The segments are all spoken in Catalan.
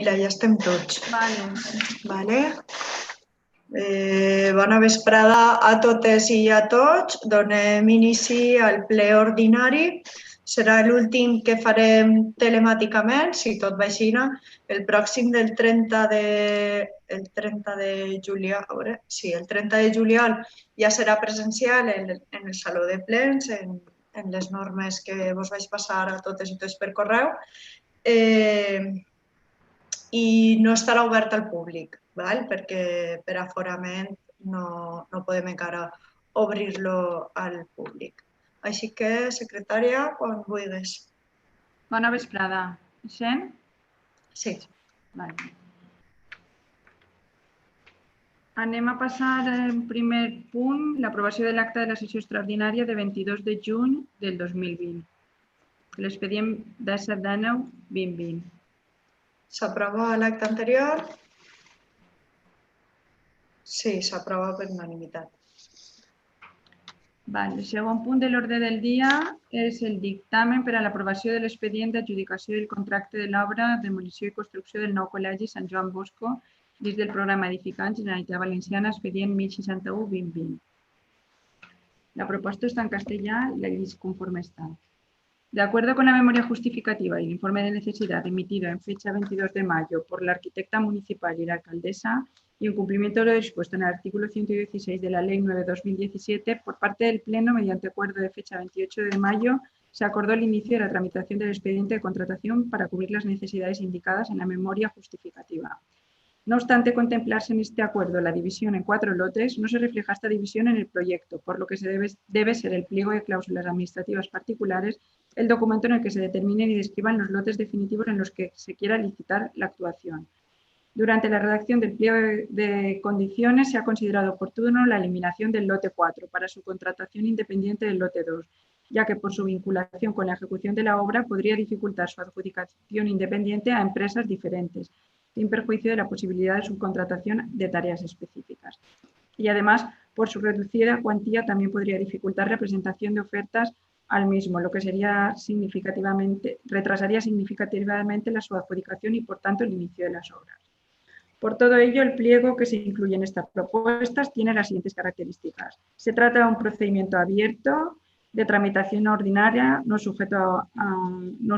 Ja estem tots. Vale. Bona vesprada a totes i a tots. Donem inici al ple ordinari. Serà l'últim que farem telemàticament, si tot va així. El pròxim del 30 de juliol, el 30 de juliol ja serà presencial en el saló de plens, en les normes que vos vaig passar a totes i tots per correu. I no estarà obert al públic, perquè per aforament no podem encara obrir-lo al públic. Així que, secretària, quan vulguis. Bona vesprada. Sent? Sí. Vale. Anem a passar al primer punt, l'aprovació de l'acta de la sessió extraordinària de 22 de juny del 2020. L'expedient 17/9/2020. S'aprova l'acte anterior? Sí, s'aprova per unanimitat. El segon punt de l'ordre del dia és el dictamen per a l'aprovació de l'expedient d'adjudicació del contracte de l'obra demolició i construcció del nou col·legi Sant Joan Bosco dins del programa Edificant Generalitat Valenciana, expedient 1061/2020. La proposta está en castellà y la ley conforme está. De acuerdo con la memoria justificativa y el informe de necesidad emitido en fecha 22 de mayo por la arquitecta municipal y la alcaldesa y en cumplimiento de lo dispuesto en el artículo 116 de la Ley 9/2017, por parte del Pleno, mediante acuerdo de fecha 28 de mayo, se acordó el inicio de la tramitación del expediente de contratación para cubrir las necesidades indicadas en la memoria justificativa. No obstante contemplarse en este acuerdo la división en 4 lotes, no se refleja esta división en el proyecto, por lo que debe ser el pliego de cláusulas administrativas particulares el documento en el que se determinen y describan los lotes definitivos en los que se quiera licitar la actuación. Durante la redacción del pliego de condiciones se ha considerado oportuno la eliminación del lote 4 para su contratación independiente del lote 2, ya que por su vinculación con la ejecución de la obra podría dificultar su adjudicación independiente a empresas diferentes, sin perjuicio de la posibilidad de subcontratación de tareas específicas. Y además, por su reducida cuantía, también podría dificultar la presentación de ofertas al mismo, lo que retrasaría significativamente la subadjudicación y, por tanto, el inicio de las obras. Por todo ello, el pliego que se incluye en estas propuestas tiene las siguientes características. Se trata de un procedimiento abierto, de tramitación ordinaria, no sujeto no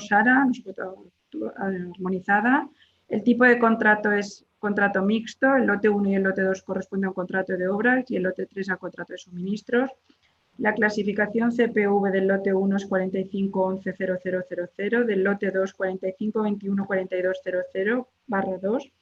armonizada. El tipo de contrato es contrato mixto, el lote 1 y el lote 2 corresponden a un contrato de obras y el lote 3 a contrato de suministros. La clasificación CPV del lote 1 es 45110000, del lote 2 45214200/2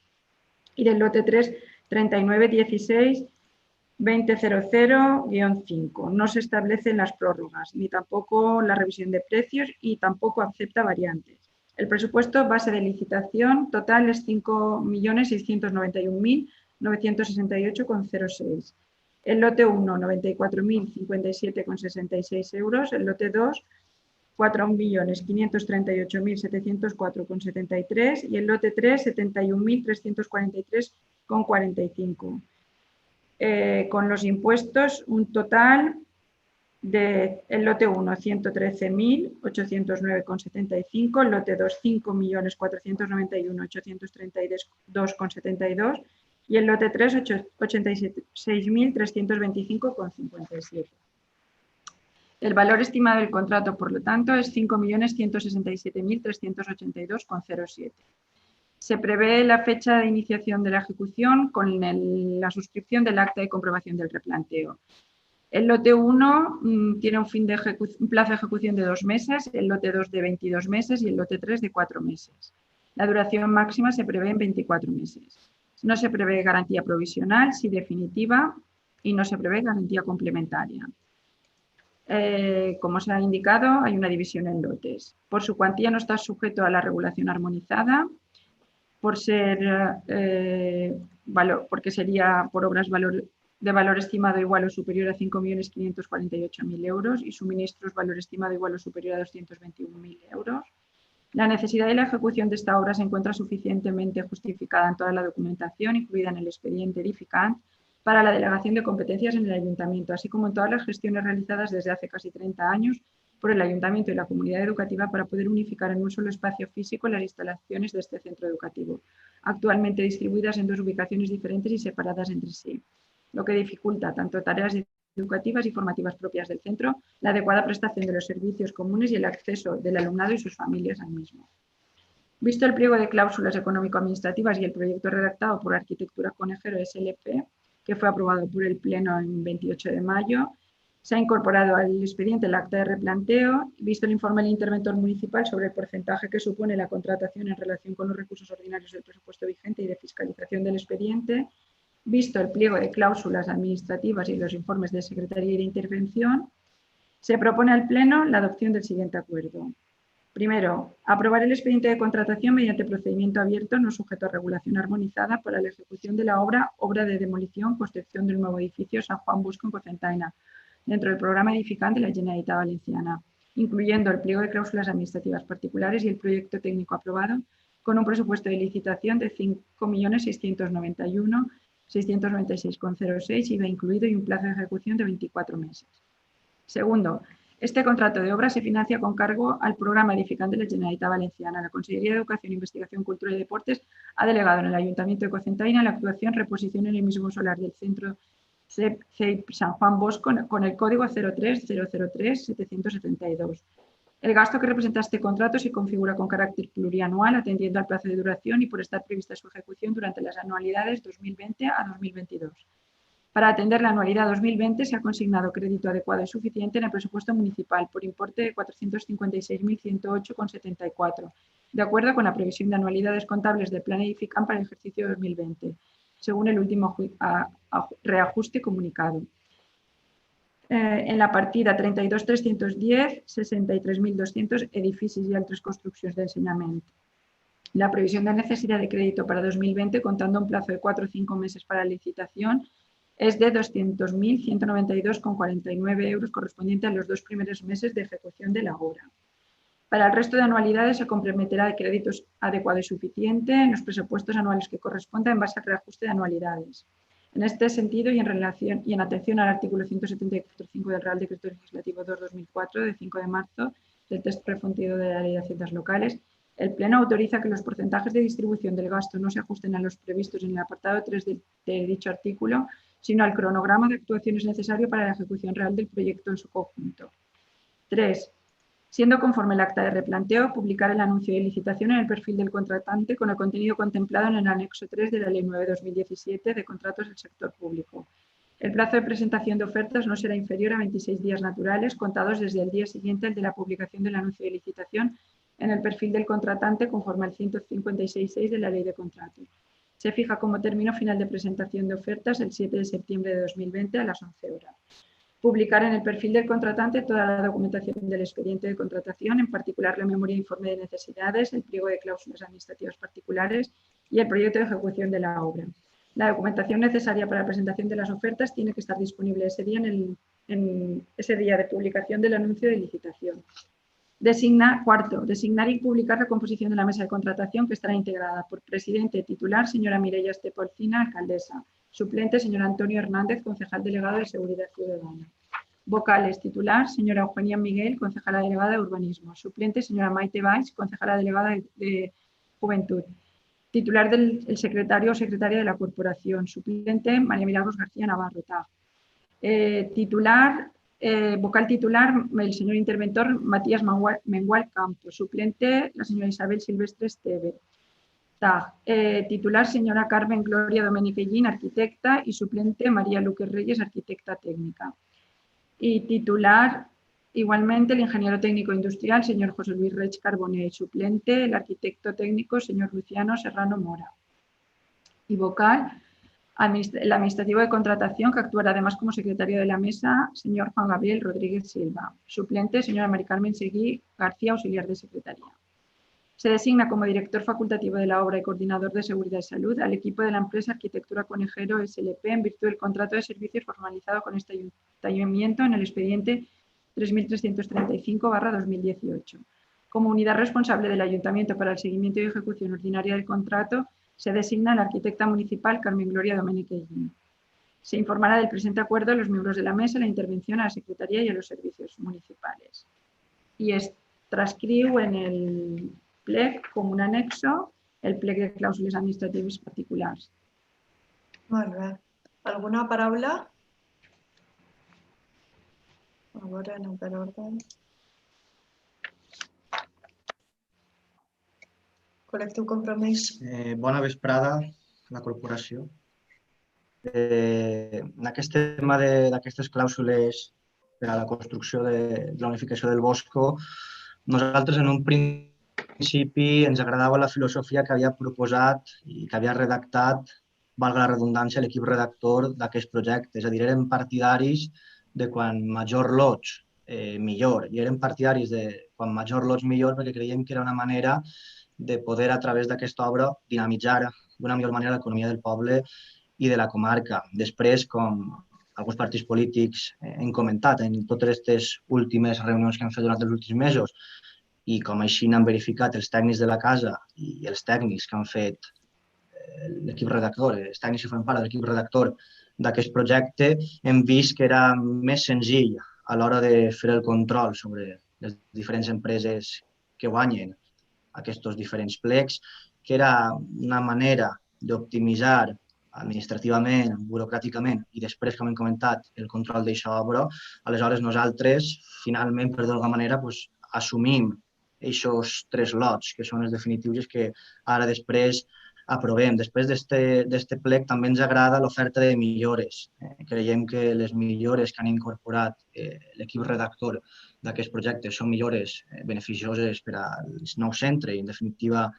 y del lote 3 39162000-5. No se establecen las prórrogas, ni tampoco la revisión de precios y tampoco acepta variantes. El presupuesto base de licitación total es 5.691.968,06. El lote 1, 94.057,66 euros. El lote 2, 4.538.704,73 y el lote 3, 71.343,45. Con los impuestos, un total de el lote 1, 113.809,75, el lote 2, 5.491.832,72 y el lote 3, 86.325,57. El valor estimado del contrato, por lo tanto, es 5.167.382,07. Se prevé la fecha de iniciación de la ejecución con la suscripción del acta de comprobación del replanteo. El lote 1 tiene un plazo de ejecución de 2 meses, el lote 2 de 22 meses y el lote 3 de 4 meses. La duración máxima se prevé en 24 meses. No se prevé garantía provisional, sí definitiva, y no se prevé garantía complementaria. Como se ha indicado, hay una división en lotes. Por su cuantía no está sujeto a la regulación armonizada, porque sería por obras de valor estimado igual o superior a 5.548.000 euros y suministros valor estimado igual o superior a 221.000 euros. La necesidad de la ejecución de esta obra se encuentra suficientemente justificada en toda la documentación incluida en el expediente edificante para la delegación de competencias en el ayuntamiento, así como en todas las gestiones realizadas desde hace casi 30 años por el Ayuntamiento y la comunidad educativa para poder unificar en un solo espacio físico las instalaciones de este centro educativo, actualmente distribuidas en 2 ubicaciones diferentes y separadas entre sí, lo que dificulta tanto tareas educativas y formativas propias del centro, la adecuada prestación de los servicios comunes y el acceso del alumnado y sus familias al mismo. Visto el pliego de cláusulas económico-administrativas y el proyecto redactado por Arquitectura Conejero SLP, que fue aprobado por el Pleno en 28 de mayo, se ha incorporado al expediente el acta de replanteo, visto el informe del interventor municipal sobre el porcentaje que supone la contratación en relación con los recursos ordinarios del presupuesto vigente y de fiscalización del expediente, visto el pliego de cláusulas administrativas y los informes de Secretaría y de Intervención, se propone al Pleno la adopción del siguiente acuerdo. Primero, aprobar el expediente de contratación mediante procedimiento abierto no sujeto a regulación armonizada para la ejecución de la obra de demolición, construcción del nuevo edificio San Juan Bosco en Cocentaina, dentro del programa edificante de la Generalitat Valenciana, incluyendo el pliego de cláusulas administrativas particulares y el proyecto técnico aprobado, con un presupuesto de licitación de 5.691.696,06, IVA incluido, y un plazo de ejecución de 24 meses. Segundo, este contrato de obra se financia con cargo al programa edificante de la Generalitat Valenciana. La Consellería de Educación, Investigación, Cultura y Deportes ha delegado en el Ayuntamiento de Cocentaina la actuación reposición en el mismo solar del centro CEIP San Juan Bosco con el código 03003-772. El gasto que representa este contrato se configura con carácter plurianual, atendiendo al plazo de duración y por estar prevista su ejecución durante las anualidades 2020 a 2022. Para atender la anualidad 2020 se ha consignado crédito adecuado y suficiente en el presupuesto municipal por importe de 456.108,74, de acuerdo con la previsión de anualidades contables del Plan Edificant para el ejercicio 2020, según el último reajuste comunicado. En la partida 32.310, 63.200 edificis i altres construccions d'ensenyament. La previsión de necesidad de crédito para 2020, contando un plazo de 4 o 5 meses para la licitación, es de 200.192,49 euros correspondiente a los 2 primeros meses de ejecución de la obra. Para el resto de anualidades se comprometerá de créditos adecuado y suficiente en los presupuestos anuales que corresponda en base al reajuste de anualidades. En este sentido y en atención al artículo 174.5 del Real Decreto Legislativo 2/2004 de 5 de marzo del texto refundido de la Ley de Haciendas Locales, el Pleno autoriza que los porcentajes de distribución del gasto no se ajusten a los previstos en el apartado 3 de dicho artículo, sino al cronograma de actuaciones necesario para la ejecución real del proyecto en su conjunto. 3. Siendo conforme el acta de replanteo, publicar el anuncio de licitación en el perfil del contratante con el contenido contemplado en el anexo 3 de la Ley 9/2017 de contratos del sector público. El plazo de presentación de ofertas no será inferior a 26 días naturales, contados desde el día siguiente al de la publicación del anuncio de licitación en el perfil del contratante conforme al 156.6 de la Ley de Contratos. Se fija como término final de presentación de ofertas el 7 de septiembre de 2020 a las 11 horas. Publicar en el perfil del contratante toda la documentación del expediente de contratación, en particular la memoria de informe de necesidades, el pliego de cláusulas administrativas particulares y el proyecto de ejecución de la obra. La documentación necesaria para la presentación de las ofertas tiene que estar disponible ese día en ese día de publicación del anuncio de licitación. Cuarto, designar y publicar la composición de la mesa de contratación, que estará integrada por presidente titular, señora Mireia Estepolcina, alcaldesa; suplente, señor Antonio Hernández, concejal delegado de Seguridad Ciudadana; vocales, titular, señora Eugenia Miguel, concejala delegada de Urbanismo; suplente, señora Maite Valls, concejala delegada de Juventud; titular del secretario o secretaria de la Corporación; suplente, María Milagros García Navarro, TAG; vocal titular, el señor interventor Matías Mengual Campos; suplente, la señora Isabel Silvestre Esteve, TAG; titular, señora Carmen Gloria Domeniquellín, arquitecta; y suplente, María Luque Reyes, arquitecta técnica. Y titular, igualmente, el ingeniero técnico industrial, señor José Luis Reig Carbonet; suplente, el arquitecto técnico, señor Luciano Serrano Mora. Y vocal, el administrativo de contratación, que actuará además como secretario de la mesa, señor Juan Gabriel Rodríguez Silva; suplente, señora Mari Carmen Seguí García, auxiliar de secretaría. Se designa como director facultativo de la obra y coordinador de seguridad y salud al equipo de la empresa Arquitectura Conejero SLP en virtud del contrato de servicios formalizado con este ayuntamiento en el expediente 3335/2018. Como unidad responsable del ayuntamiento para el seguimiento y ejecución ordinaria del contrato, se designa a la arquitecta municipal Carmen Gloria Domeniquellín. Se informará del presente acuerdo a los miembros de la mesa, la intervención a la Secretaría y a los servicios municipales. i es transcriu en el plec com un anexo el plec de clàusules administratives particulars. Molt bé. Alguna paraula? A veure, anem per ordre. Col·lectiu Compromís. Bona vesprada a la corporació. En aquest tema d'aquestes clàusules per a la construcció de la unificació del Bosco, nosaltres en un principi ens agradava la filosofia que havia proposat i que havia redactat, valga la redundància, l'equip redactor d'aquest projecte. És a dir, érem partidaris de quan major lots, millor. I érem partidaris de quan major lots, millor, perquè creiem que era una manera de poder, a través d'aquesta obra, dinamitzar d'una millor manera l'economia del poble i de la comarca. Després, com alguns partits polítics hem comentat en totes aquestes últimes reunions que hem fet durant els últims mesos i com així n'han verificat els tècnics de la casa i els tècnics que han fet l'equip redactor, els tècnics que fan part de l'equip redactor d'aquest projecte, hem vist que era més senzill a l'hora de fer el control sobre les diferents empreses que guanyen aquests diferents plecs, que era una manera d'optimitzar administrativament, burocràticament i després, com hem comentat, el control d'aquesta obra. Aleshores, nosaltres, finalment, per d'alguna manera, assumim aquests 3 lots, que són els definitius que ara després aprovem. Després d'aquest plec també ens agrada l'oferta de millores. Creiem que les millores que han incorporat l'equip redactor d'aquest projecte són millores beneficioses per al nou centre i, en definitiva,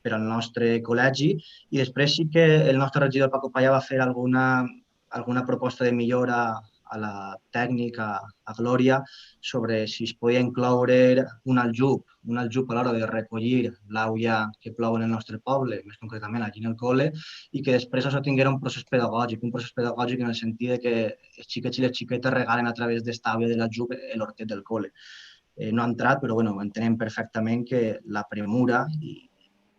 per al nostre col·legi. I després sí que el nostre regidor Paco Paya va fer alguna proposta de millora a la tècnica, a Glòria, sobre si es podia incloure un aljub a l'hora de recollir l'aigua que plou en el nostre poble, més concretament aquí en el col·le, i que després això tinguera un procés pedagògic en el sentit que els xiquets i les xiquetes regalen a través d'esta aigua de l'aljub l'hortet del col·le. No ha entrat, però entenem perfectament que la premura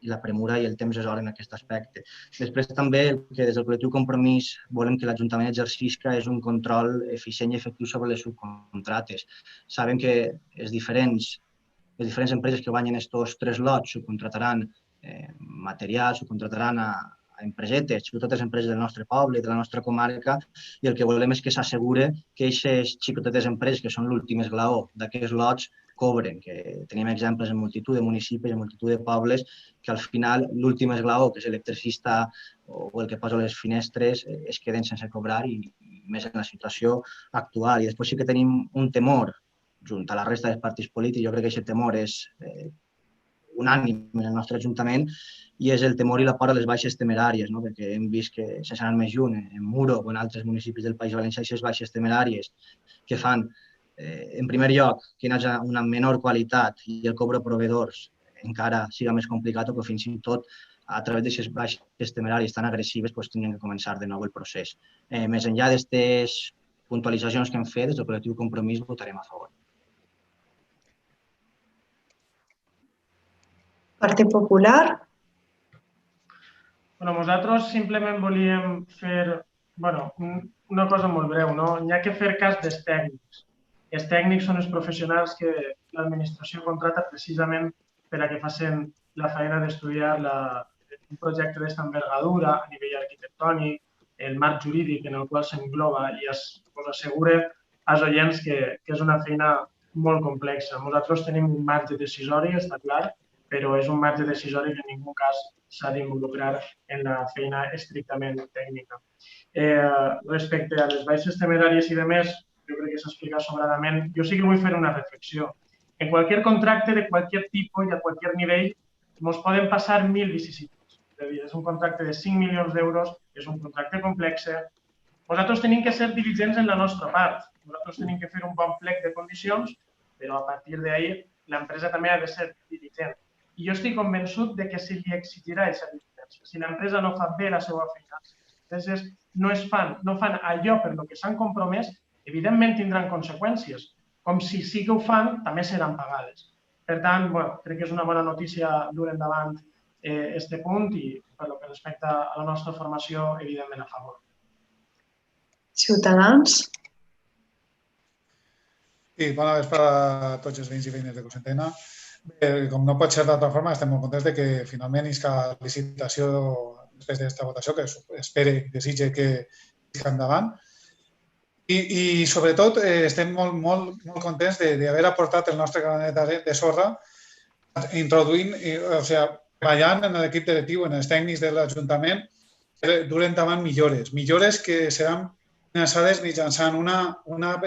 i el temps és hora en aquest aspecte. Després també el que des del col·lectiu Compromís volem que l'Ajuntament exercisca és un control eficient i efectiu sobre les subcontrates. Sabem que les diferents empreses que guanyen aquests 3 lots subcontrataran material, subcontrataran a empresetes, sobretot les empreses del nostre poble i de la nostra comarca, i el que volem és que s'assegure que aquestes xicotetes empreses, que són l'últim esglaó d'aquests lots, cobren, que tenim exemples en multitud de municipis, en multitud de pobles, que al final l'últim esglaó, que és l'electricista o el que posa les finestres, es queden sense cobrar i més en la situació actual. I després sí que tenim un temor, junt a la resta dels partits polítics, jo crec que aquest temor és unànime en el nostre Ajuntament, i és el temor i la por a les baixes temeràries, perquè hem vist que, sense anar més lluny, en Muro o en altres municipis del País Valencià, aquestes baixes temeràries que fan, en primer lloc, que hi hagi una menor qualitat i el cobre a proveïdors encara siga més complicat, o que fins i tot a través d'aquestes baixes temeràries tan agressives tindrem que començar de nou el procés. Més enllà d'aquestes puntualitzacions que hem fet, des del col·lectiu Compromís votarem a favor. Partit Popular. Nosaltres simplement volíem fer una cosa molt breu. N'hi ha que fer cas dels tècnics. Els tècnics són els professionals que l'administració contrata precisament per a que facin la feina d'estudiar un projecte d'esta envergadura a nivell arquitectònic, el marc jurídic en el qual s'engloba, i us asseguro als oients que és una feina molt complexa. Nosaltres tenim un marge decisori, està clar, però és un marge decisori que en ningú cas s'ha d'involucrar en la feina estrictament tècnica. Respecte a les baixes temeràries i demés, jo crec que s'ha explicat sobradament. Jo sí que vull fer una reflexió. En qualsevol contracte de qualsevol tipus i a qualsevol nivell ens poden passar 1000 vicissituds. És un contracte de 5 milions d'euros, és un contracte complex. Nosaltres tenim que ser diligents en la nostra part. Nosaltres tenim que fer un bon plec de condicions, però a partir d'ahí l'empresa també ha de ser diligent. I jo estic convençut que se li exigirà aquesta diligència. Si l'empresa no fa bé la seva feina, si les empreses no fan allò per lo que s'han compromès, evidentment tindran conseqüències. Com si sí que ho fan, també seran pagades. Per tant, crec que és una bona notícia dur endavant aquest punt i per lo que respecta a la nostra formació, evidentment a favor. Ciutadans. Sí, bona vespre a tots els veïns i veïnes de Cocentaina. Com no pot ser d'altra forma, estem molt contents que finalment isca licitació després d'aquesta votació, que espere i desitge que isca endavant. I sobretot estem molt contents d'haver aportat el nostre granet de sorra introduint, treballant en l'equip directiu, en els tècnics de l'Ajuntament, dur endavant millores que seran finançades mitjançant una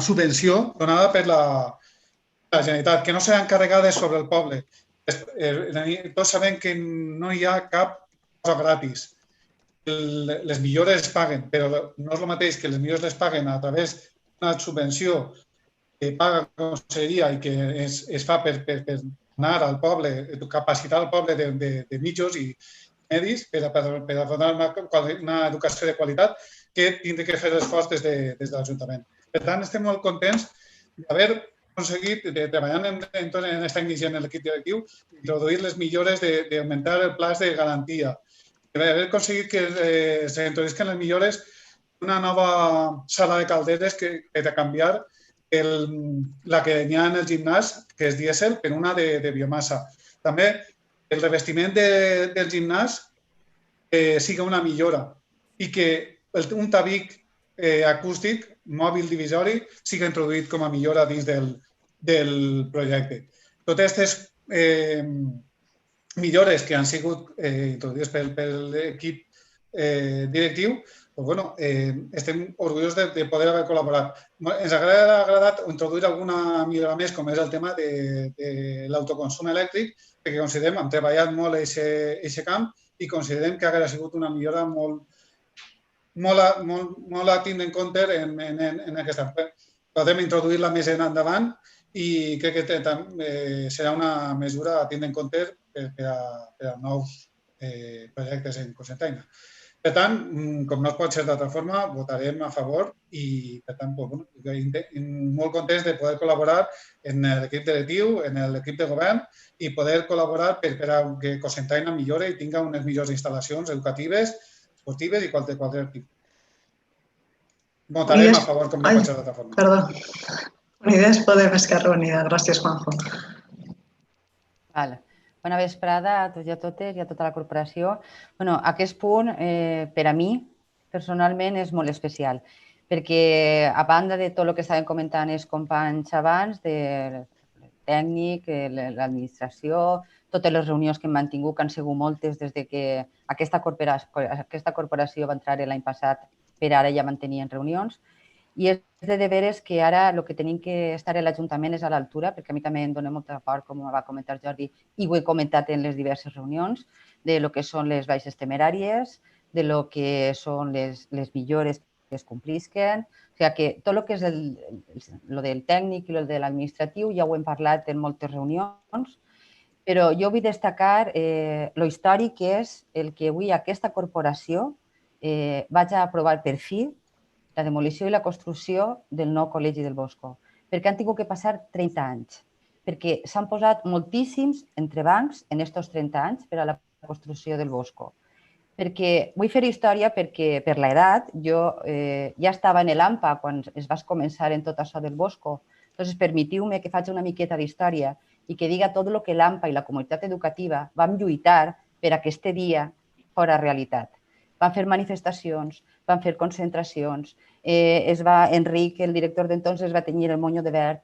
subvenció donada per la Generalitat, que no seran encarregades sobre el poble. Tots sabem que no hi ha cap cosa gratis. Les millores es paguen, però no és el mateix que les millores les paguen a través d'una subvenció que paga la conselleria i que es fa per anar al poble, capacitar el poble de mitjos i medis per a donar una educació de qualitat, que tindrà que fer l'esforç des de l'Ajuntament. Per tant, estem molt contents d'haver aconseguit, treballant en els tècnics i en l'equip directiu, introduir les millores d'augmentar el pla de garantia, haver aconseguit que s'introduïsquen les millores una nova sala de calderes que ha de canviar la que hi ha en el gimnàs, que és dièsel, per una de biomassa. També el revestiment del gimnàs sigui una millora i que un tabic acústic mòbil divisori sigui introduït com a millora dins del projecte. Totes aquestes millores que han sigut introduïdes per l'equip directiu, estem orgullosos de poder haver col·laborat. Ens ha agradat introduir alguna millora més, com és el tema de l'autoconsum elèctric, perquè considerem, hem treballat molt en aquest camp i considerem que ha sigut una millora molt a tindre en compte en aquesta. Podem introduir-la més endavant i crec que serà una mesura a tindre en compte per a nous projectes en Cocentaina. Per tant, com no pot ser d'altra forma, votarem a favor i, per tant, molt contents de poder col·laborar en l'equip directiu, en l'equip de govern i poder col·laborar per a que Cocentaina millore i tingui unes millors instal·lacions educatives, esportives i qualsevol tipus. Votarem a favor, com no pot ser d'altra forma. Perdó. Unides Podem, Esquerra Unida. Gràcies, Juanjo. Bona vesprada a tots i a totes i a tota la corporació. Aquest punt, per a mi, personalment, és molt especial, perquè a banda de tot el que estaven comentant els companys abans, del tècnic, l'administració, totes les reunions que hem mantingut, que han sigut moltes des que aquesta corporació va entrar l'any passat, per ara ja mantenien reunions, i és de veres que ara el que tenim que estar a l'Ajuntament és a l'altura, perquè a mi també em dona molta por, com va comentar Jordi, i ho he comentat en les diverses reunions, de lo que són les baixes temeràries, de lo que són les millores que es complisquen. O sigui que tot el que és el del tècnic i el de l'administratiu ja ho hem parlat en moltes reunions, però jo vull destacar lo històric que és el que avui aquesta corporació vaig a aprovar per fi la demolició i la construcció del nou Col·legi del Bosco, perquè han tingut que passar 30 anys, perquè s'han posat moltíssims entrebancs en aquests 30 anys per a la construcció del Bosco. Vull fer història perquè per l'edat jo ja estava en l'AMPA quan es va començar en tot això del Bosco, doncs permetiu-me que faci una miqueta d'història i que diga tot el que l'AMPA i la comunitat educativa vam lluitar per a que aquest dia fos realitat. Van fer manifestacions, van fer concentracions, Enric, el director d'entonces, es va tenyir el monyo de verd.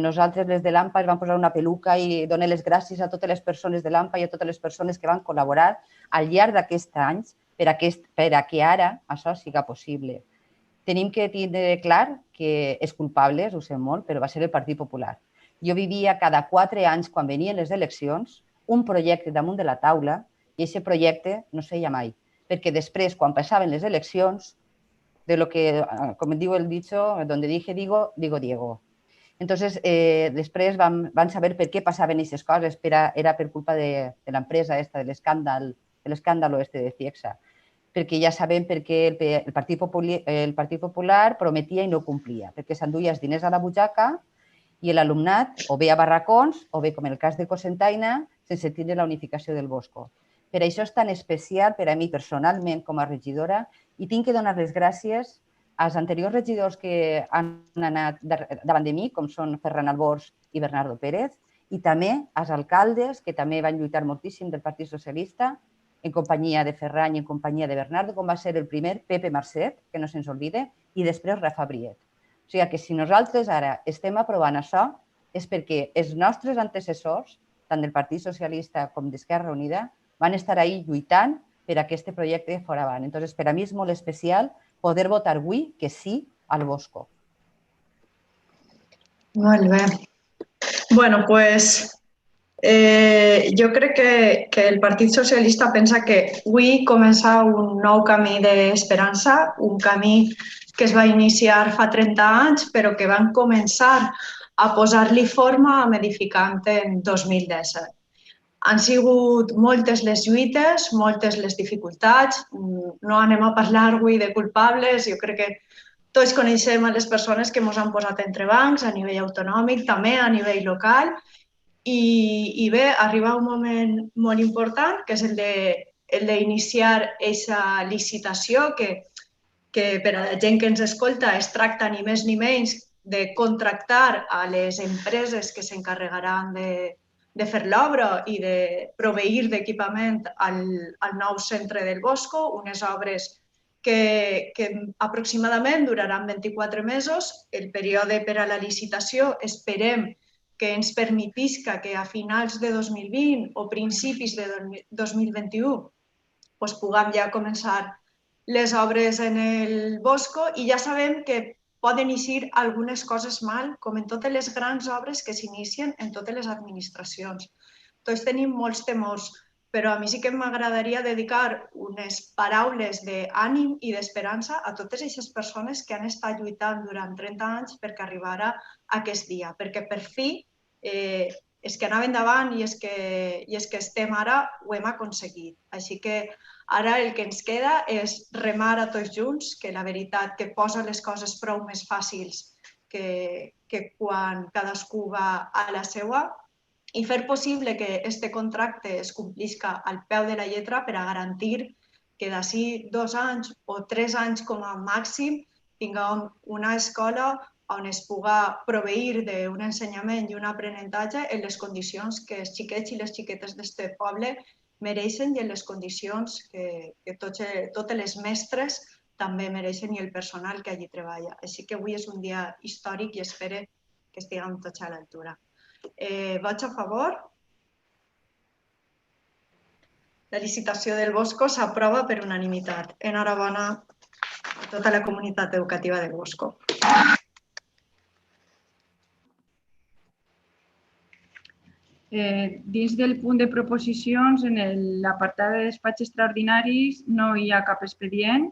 Nosaltres, les de l'AMPA, es van posar una peluca i donar les gràcies a totes les persones de l'AMPA i a totes les persones que van col·laborar al llarg d'aquests anys per a que ara això siga possible. Tenim que tindre clar que els culpables, ho sé molt, però va ser el Partit Popular. Jo vivia cada 4 anys, quan venien les eleccions, un projecte damunt de la taula i aquest projecte no es feia mai. Perquè després, quan passaven les eleccions, de lo que, com diu el dicho, donde dije digo, digo Diego. Entonces, després van saber per què passaven aquestes coses, era per culpa de l'empresa esta, de l'escàndalo este de Ciexsa. Perquè ja sabem per què el Partit Popular prometia i no complia, perquè s'enduia els diners a la butxaca i l'alumnat o bé a barracons o bé, com en el cas de Cocentaina, sense tindre la unificació del Bosco. Per això és tan especial per a mi personalment com a regidora i tinc que donar les gràcies els anteriors regidors que han anat davant de mi, com són Ferran Albors i Bernardo Pérez, i també els alcaldes, que també van lluitar moltíssim del Partit Socialista, en companyia de Ferran i en companyia de Bernardo, com va ser el primer Pepe Marcet, que no se'ns oblide, i després Rafa Briet. O sigui que si nosaltres ara estem aprovant això és perquè els nostres antecessors, tant del Partit Socialista com d'Esquerra Unida, van estar ahí lluitant per a aquest projecte fora avant. Entonces, per a mi és molt especial poder votar avui que sí al Bosco. Molt bé. Bueno, pues jo crec que el Partit Socialista pensa que avui comença un nou camí d'esperança, un camí que es va iniciar fa 30 anys, però que van començar a posar-li forma amb Edificant en 2017. Han sigut moltes les lluites, moltes les dificultats. No anem a parlar avui de culpables. Jo crec que tots coneixem a les persones que ens han posat entre bancs a nivell autonòmic, també a nivell local. I bé, arriba un moment molt important, que és el d'iniciar aquesta licitació, que per a la gent que ens escolta es tracta ni més ni menys de contractar a les empreses que s'encarregaran de fer l'obra i de proveir d'equipament al nou centre del Bosco, unes obres que aproximadament duraran 24 mesos. El període per a la licitació esperem que ens permetisca que a finals de 2020 o principis de 2021 puguem ja començar les obres en el Bosco, i ja sabem que poden eixir algunes coses mal, com en totes les grans obres que s'inicien en totes les administracions. Tots tenim molts temors, però a mi sí que m'agradaria dedicar unes paraules d'ànim i d'esperança a totes aquestes persones que han estat lluitant durant 30 anys perquè arribara aquest dia, perquè per fi és que anava endavant i és que estem ara, ho hem aconseguit. Així que ara el que ens queda és remar a tots junts, que la veritat que posa les coses prou més fàcils que quan cadascú va a la seva, i fer possible que aquest contracte es complisca al peu de la lletra per a garantir que d'ací 2 anys o 3 anys com a màxim tinguem una escola on es pugui proveir d'un ensenyament i un aprenentatge en les condicions que els xiquets i les xiquetes d'aquest poble mereixen i en les condicions que totes les mestres també mereixen i el personal que allí treballa. Així que avui és un dia històric i espero que estiguem tots a l'altura. Vots a favor? La licitació del Bosco s'aprova per unanimitat. Enhorabona a tota la comunitat educativa del Bosco. Dins del punt de proposicions, en l'apartat de despatx extraordinaris no hi ha cap expedient.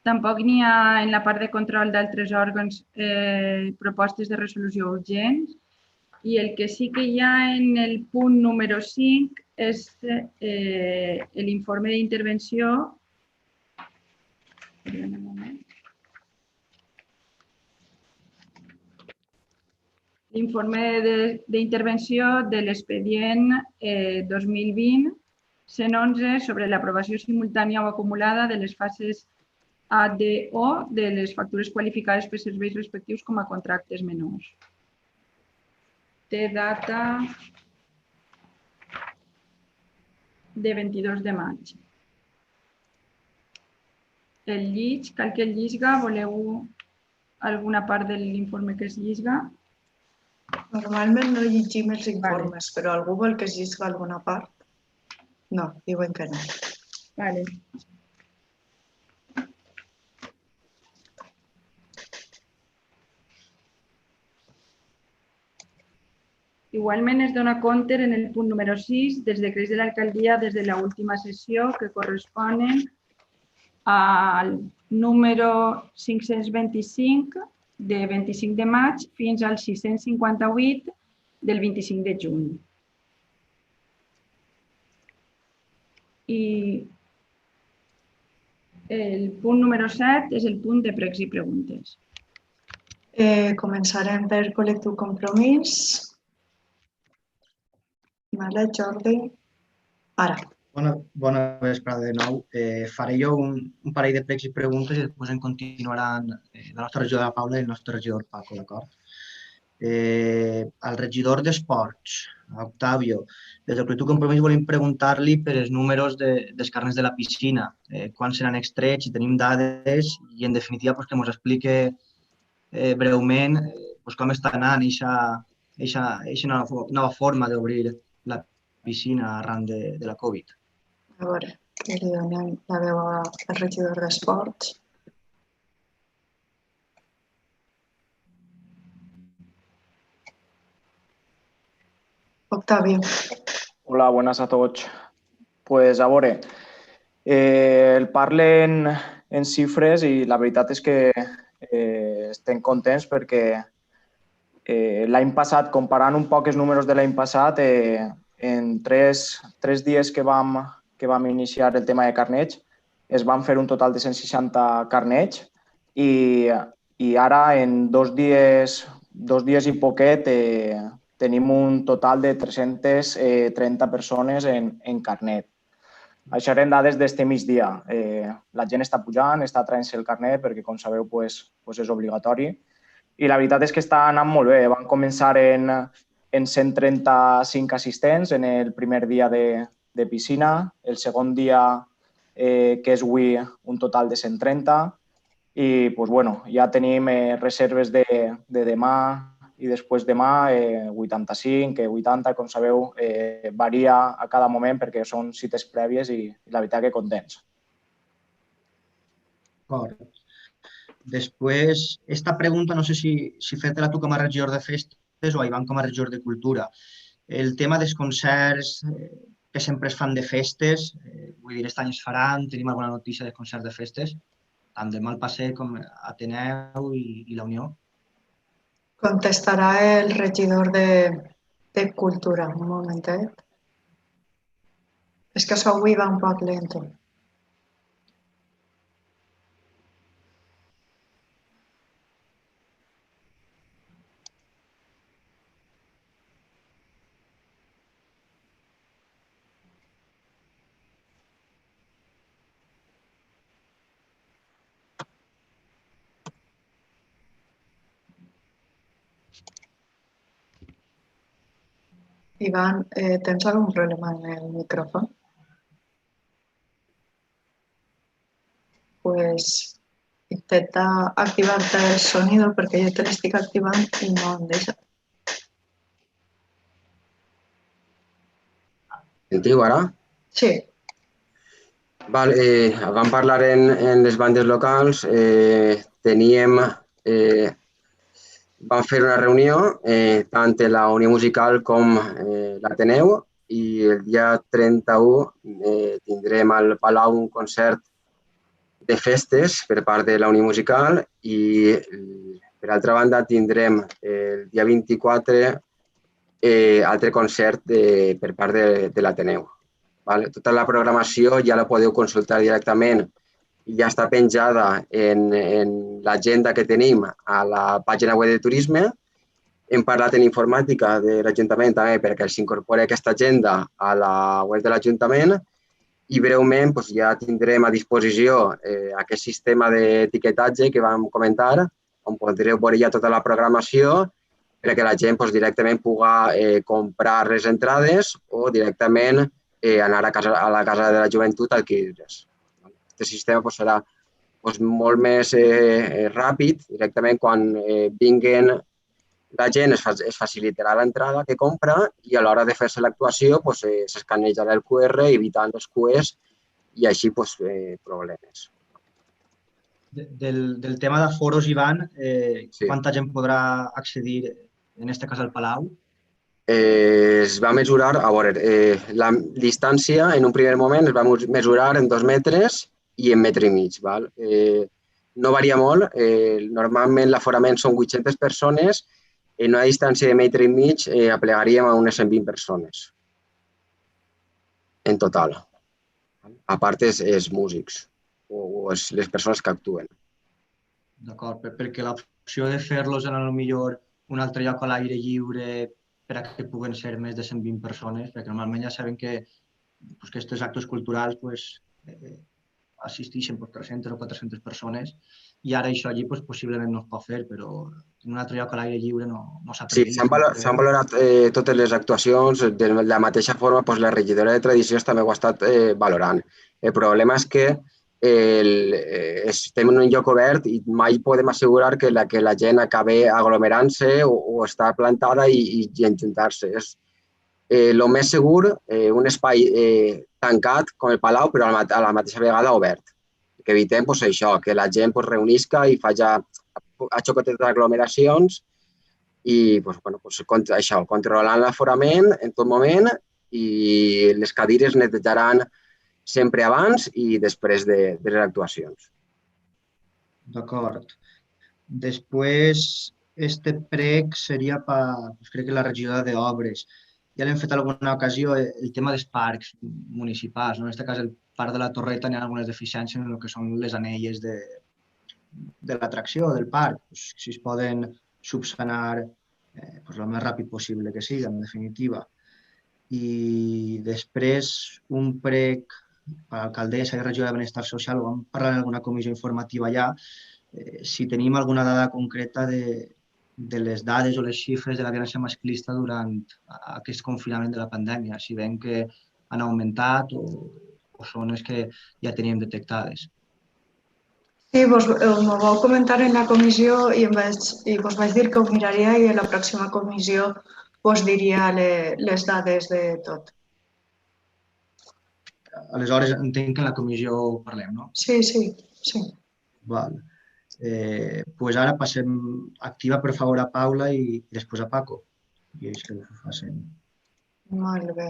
Tampoc n'hi ha en la part de control d'altres òrgans propostes de resolució urgents. I el que sí que hi ha en el punt número 5 és l'informe d'intervenció. Un moment. L'informe d'intervenció de l'expedient 2020-111 sobre l'aprovació simultània o acumulada de les fases A, D, O de les factures qualificades per serveis respectius com a contractes menors. Té data de 22 de maig. El llig, cal que el llisga, voleu alguna part de l'informe que es llisga? Normalment no llegim els informes, però algú vol que es llisga alguna part? No, diuen que no. Vale. Igualment es dona compte en el punt número 6 dels decrets de l'alcaldia des de l'última sessió que corresponen al número 525 de 25 de maig fins al 658 del 25 de juny. I el punt número 7 és el punt de pregs i preguntes. Començarem per col·lectiu Compromís. Vale, Jordi. Ara. Bona vesprada de nou. Faré jo un parell de pregs i preguntes i després en continuaran la nostra regidora la Paula i el nostre regidor Paco, d'acord? Al regidor d'Esports, Octavio, des del Col·lectiu Compromís volem preguntar-li per els números dels carnets de la piscina, quan seran extrets, si tenim dades i, en definitiva, que ens explique breument com està anant aquesta nova forma d'obrir la piscina arran de la Covid. A veure, li donem la veu al regidor d'Esports. Octavio. Hola, buenas a tots. Pues a veure, el parlen en xifres i la veritat és que estem contents perquè l'any passat, comparant un poc els números de l'any passat, en tres dies que vam iniciar el tema de carnets, es van fer un total de 160 carnets i ara en 2 dies i poquet tenim un total de 330 persones en carnet. Això eren dades d'este migdia. La gent està pujant, està traient-se el carnet perquè, com sabeu, és obligatori. I la veritat és que està anant molt bé. Van començar en 135 assistents en el primer dia de piscina, el segon dia, que és avui, un total de 130. I ja tenim reserves de demà i després demà 85, 80, com sabeu, varia a cada moment perquè són cites prèvies i la veritat que contents. D'acord. Després, esta pregunta no sé si fer-te-la tu com a regidor de festes o a Ivan com a regidor de cultura. El tema dels concerts que sempre es fan de festes, vull dir, aquest any es faran, tenim alguna notícia dels concerts de festes, tant de Malpasser com Ateneu i la Unió. Contestarà el regidor de Cultura. Un momentet. És que això avui va un poc lento. Ivan, ¿tens algún problema en el micrófono? Pues intenta activarte el sonido porque yo te lo estoy activando y no em deixa. Sentiu ara? Sí. Val, vam parlar en les bandes locals, vam fer una reunió tant en la Unió Musical com l'Ateneu i el dia 31 tindrem al Palau un concert de festes per part de la Unió Musical i per altra banda tindrem el dia 24 altre concert per part de l'Ateneu. Tota la programació ja la podeu consultar directament i ja està penjada en l'agenda que tenim a la pàgina web de turisme. Hem parlat en informàtica de l'Ajuntament també perquè s'incorpori aquesta agenda a la web de l'Ajuntament i breument ja tindrem a disposició aquest sistema d'etiquetatge que vam comentar, on podreu veure ja tota la programació perquè la gent directament pugui comprar les entrades o directament anar a la Casa de la Joventut a adquirir-les. Aquest sistema serà molt més ràpid, directament quan vinguin la gent es facilitarà l'entrada que compra i a l'hora de fer-se l'actuació s'escanejarà el QR evitant els QEs i així problemes. Del tema d'aforos, Ivan, quanta gent podrà accedir, en aquest cas, al Palau? Es va mesurar, a veure, la distància en un primer moment es va mesurar en 2 metres i en metre i mig. No varia molt, normalment l'aforament són 800 persones, en una distància de metre i mig aplegaríem a unes 120 persones en total, a part els músics o les persones que actuen. D'acord, perquè l'opció de fer-los en potser un altre lloc a l'aire lliure per a que puguen ser més de 120 persones, perquè normalment ja sabem que aquests actes culturals assisteixen 300 o 400 persones i ara això allí possiblement no es pot fer, però en un altre lloc a l'aire lliure no s'ha Sí, previst. s'han valorat totes les actuacions. De la mateixa forma, la regidora de Tradicions també ho ha estat valorant. El problema és que estem en un lloc obert i mai podem assegurar que la gent acabi aglomerant-se o estar plantada i enjuntar-se. És el més segur, un espai tancat com el Palau, però a la mateixa vegada obert. Que evitem això, que la gent reunisca i faci xocotetes d'aglomeracions i això, controlant l'aforament en tot moment i les cadires netejaran sempre abans i després de les actuacions. D'acord. Després, este prec seria per, crec que la regidora d'Obres. Ja l'hem fet alguna ocasió, el tema dels parcs municipals. En aquest cas, el Parc de la Torreta, hi ha algunes deficiències en el que són les anelles de l'atracció del parc. Si es poden subsanar el més ràpid possible que sigui, en definitiva. I després, un prec per l'alcaldessa i regidora de Benestar Social, ho vam parlar en alguna comissió informativa ja, si tenim alguna dada concreta de les dades o les xifres de la violència masclista durant aquest confinament de la pandèmia, si veiem que han augmentat o són les que ja teníem detectades. Sí, m'ho vau comentar en la comissió i vos vaig dir que ho miraria i en la pròxima comissió us diria les dades de tot. Aleshores, entenc que en la comissió parlem, no? Sí. Val. Ara passem activa, per favor, a Paula i després a Paco. I ells que ho facin. Molt bé.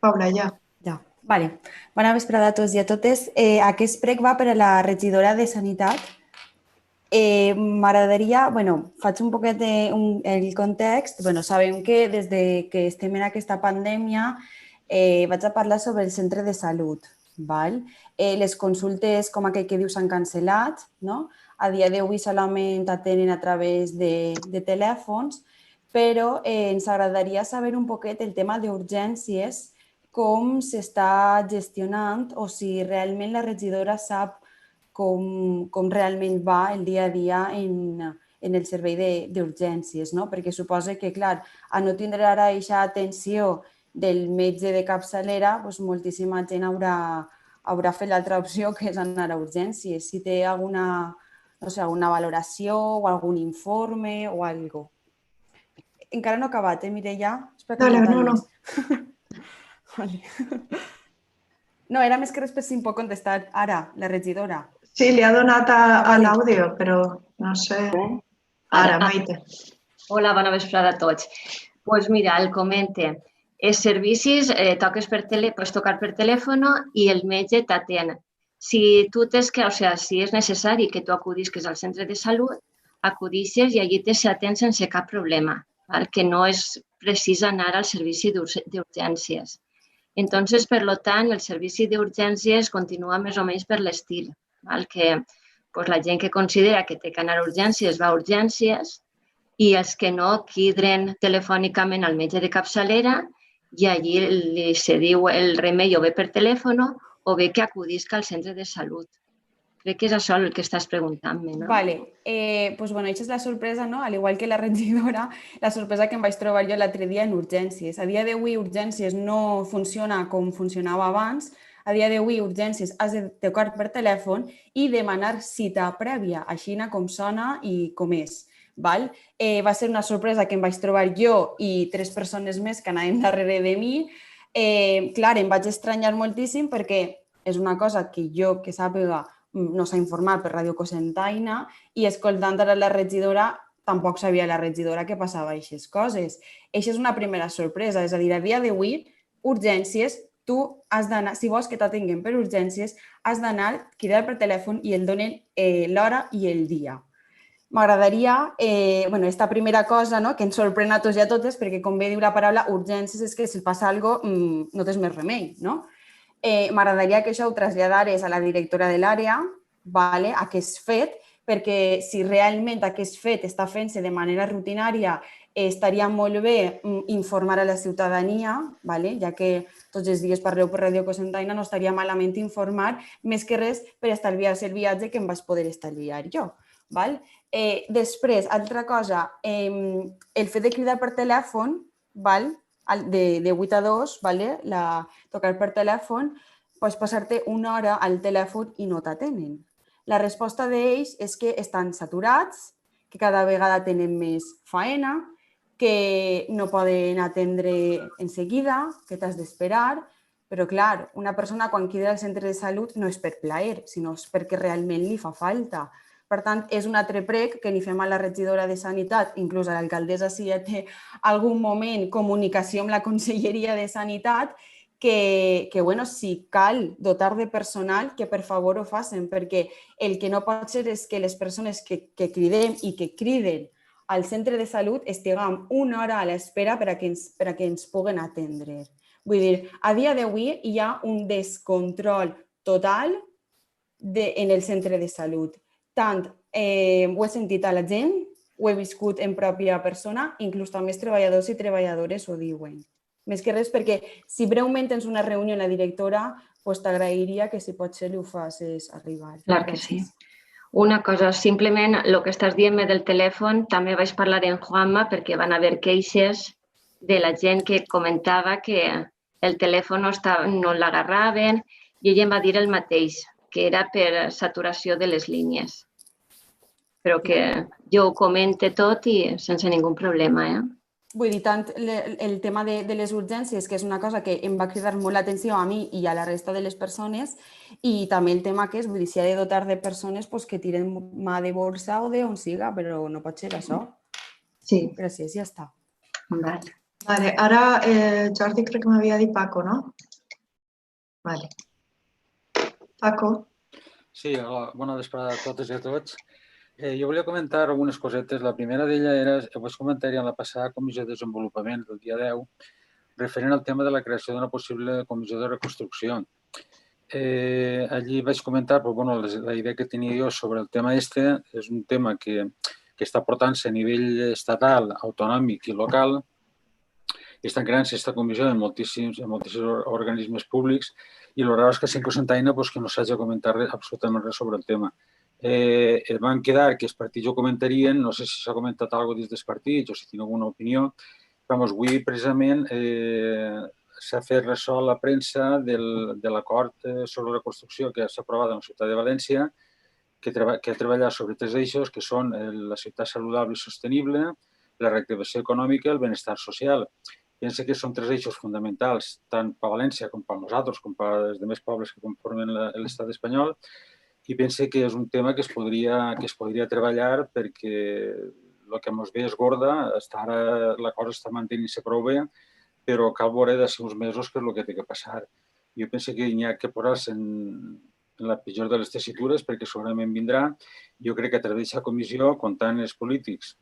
Paula, ja. Ja, vale. Bona vesprada a tots i a totes. Aquest prec va per a la regidora de Sanitat. M'agradaria, faig un poquet el context. Sabem que des que estem en aquesta pandèmia vaig a parlar sobre el centre de salut. Les consultes, com aquell que diu, s'han cancel·lat. A dia d'avui solament atenen a través de telèfons, però ens agradaria saber un poquet el tema d'urgències, com s'està gestionant o si realment la regidora sap com realment va el dia a dia en el servei d'urgències, perquè suposa que, clar, a no tindre ara aquesta atenció del metge de capçalera, moltíssima gent haurà fet l'altra opció, que és anar a urgències. Si té alguna valoració o algun informe o alguna cosa. Encara no he acabat, Mireia? No. No, era més que res per si em pot contestar ara, la regidora. Sí, li ha donat a l'àudio, però no sé. Ara, Maite. Hola, bona vesprada a tots. Doncs mira, el comente. Els servicis pots tocar per telèfon i el metge t'atén. Si és necessari que tu acudisques al centre de salut, acudixes i allí t'atén sense cap problema, que no és precís anar al servici d'urgències. Entonces, per tant, el servici d'urgències continua més o menys per l'estil, que la gent que considera que té que anar a urgències va a urgències i els que no quidren telefònicament al metge de capçalera i allí li se diu el remei o bé per telèfon o bé que acudisca al centre de salut. Crec que és això el que estàs preguntant-me, no? Vale. Això és la sorpresa, no? Al igual que la regidora, la sorpresa que em vaig trobar jo l'altre dia en urgències. A dia d'avui, urgències no funciona com funcionava abans. A dia d'avui, urgències has de tocar per telèfon i demanar cita prèvia, així com sona i com és. Va ser una sorpresa que em vaig trobar jo i 3 persones més que anaven darrere de mi. Clar, em vaig estranyar moltíssim perquè és una cosa que jo, que sàpiga, no s'ha informat per Ràdio Cocentaina i escoltant ara la regidora tampoc sabia la regidora que passava aquestes coses. Això és una primera sorpresa, és a dir, a dia d'avui, urgències, tu has d'anar, si vols que t'atenguin per urgències, has d'anar, cridar per telèfon i el donen l'hora i el dia. M'agradaria, esta primera cosa que ens sorprèn a tots i a totes, perquè com bé diu la paraula urgències és que si passa alguna cosa no tens més remei, no? M'agradaria que això ho traslladares a la directora de l'àrea, aquest fet, perquè si realment aquest fet està fent-se de manera rutinària estaria molt bé informar a la ciutadania, ja que tots els dies parleu per Ràdio Cocentaina, no estaria malament informar, més que res per estalviar-se el viatge que em vaig poder estalviar jo. Després, altra cosa, el fet de cridar per telèfon, de 8 a 2, tocar per telèfon, pots passar-te una hora al telèfon i no t'atenen. La resposta d'ells és que estan saturats, que cada vegada tenen més faena, que no poden atendre en seguida, que t'has d'esperar, però clar, una persona quan crida al centre de salut no és per plaer, sinó és perquè realment li fa falta. Per tant, és un altre prec que ni fem a la regidora de Sanitat, inclús a l'alcaldessa si ja té algun moment comunicació amb la Conselleria de Sanitat, que si cal dotar de personal, que per favor ho facin, perquè el que no pot ser és que les persones que cridem i que criden al centre de salut estiguem una hora a l'espera per a que ens puguen atendre. Vull dir, a dia d'avui hi ha un descontrol total en el centre de salut. Tant ho he sentit a la gent, ho he viscut en pròpia persona, inclús també els treballadors i treballadores ho diuen. Més que res perquè si breument tens una reunió amb la directora, t'agrairia que si potser li ho facis arribar. Clar que sí. Una cosa, simplement el que estàs dient del telèfon, també vaig parlar amb Juanma perquè van haver queixes de la gent que comentava que el telèfon no l'agarraven i ella em va dir el mateix, que era per saturació de les línies. Però que jo ho comente tot i sense ningú problema. Vull dir, tant el tema de les urgències, que és una cosa que em va cridar molt l'atenció a mi i a la resta de les persones, i també el tema que és, vull dir, si ha de dotar de persones que tiren mà de borsa o d'on siga, però no pot ser això. Sí. Gràcies, ja està. Vale, ara Jordi crec que m'havia dit Paco, no? Vale. Paco. Sí, bona vesprada a totes i a tots. Jo volia comentar algunes cosetes. La primera d'ella era, ho vaig comentar en la passada Comissió de Desenvolupament del dia 10, referent al tema de la creació d'una possible comissió de reconstrucció. Allí vaig comentar la idea que tenia jo sobre el tema este. És un tema que està portant-se a nivell estatal, autonòmic i local. Estan creant-se aquesta comissió en moltíssims organismes públics i el raro és que a Cocentaina que no s'hagi comentat absolutament res sobre el tema. Van quedar que els partits ho comentarien, no sé si s'ha comentat alguna cosa des dels partits o si tinc alguna opinió. Avui, precisament, s'ha fet ressò a la premsa de l'acord sobre la reconstrucció que s'ha aprovat a la ciutat de València, que ha treballat sobre 3 eixos, que són la ciutat saludable i sostenible, la reactivació econòmica i el benestar social. Penso que són 3 eixos fonamentals, tant per València com per nosaltres, com per els altres pobles que conformen l'estat espanyol, i penso que és un tema que es podria treballar perquè el que ens ve és gorda, ara la cosa està mantenint-se prou bé, però cal veure d'ací uns mesos què és el que té que passar. Jo penso que n'hi ha que posar-se en la pitjor de les tessitures perquè segurament vindrà. Jo crec que a través d'aquesta comissió, comptant els polítics,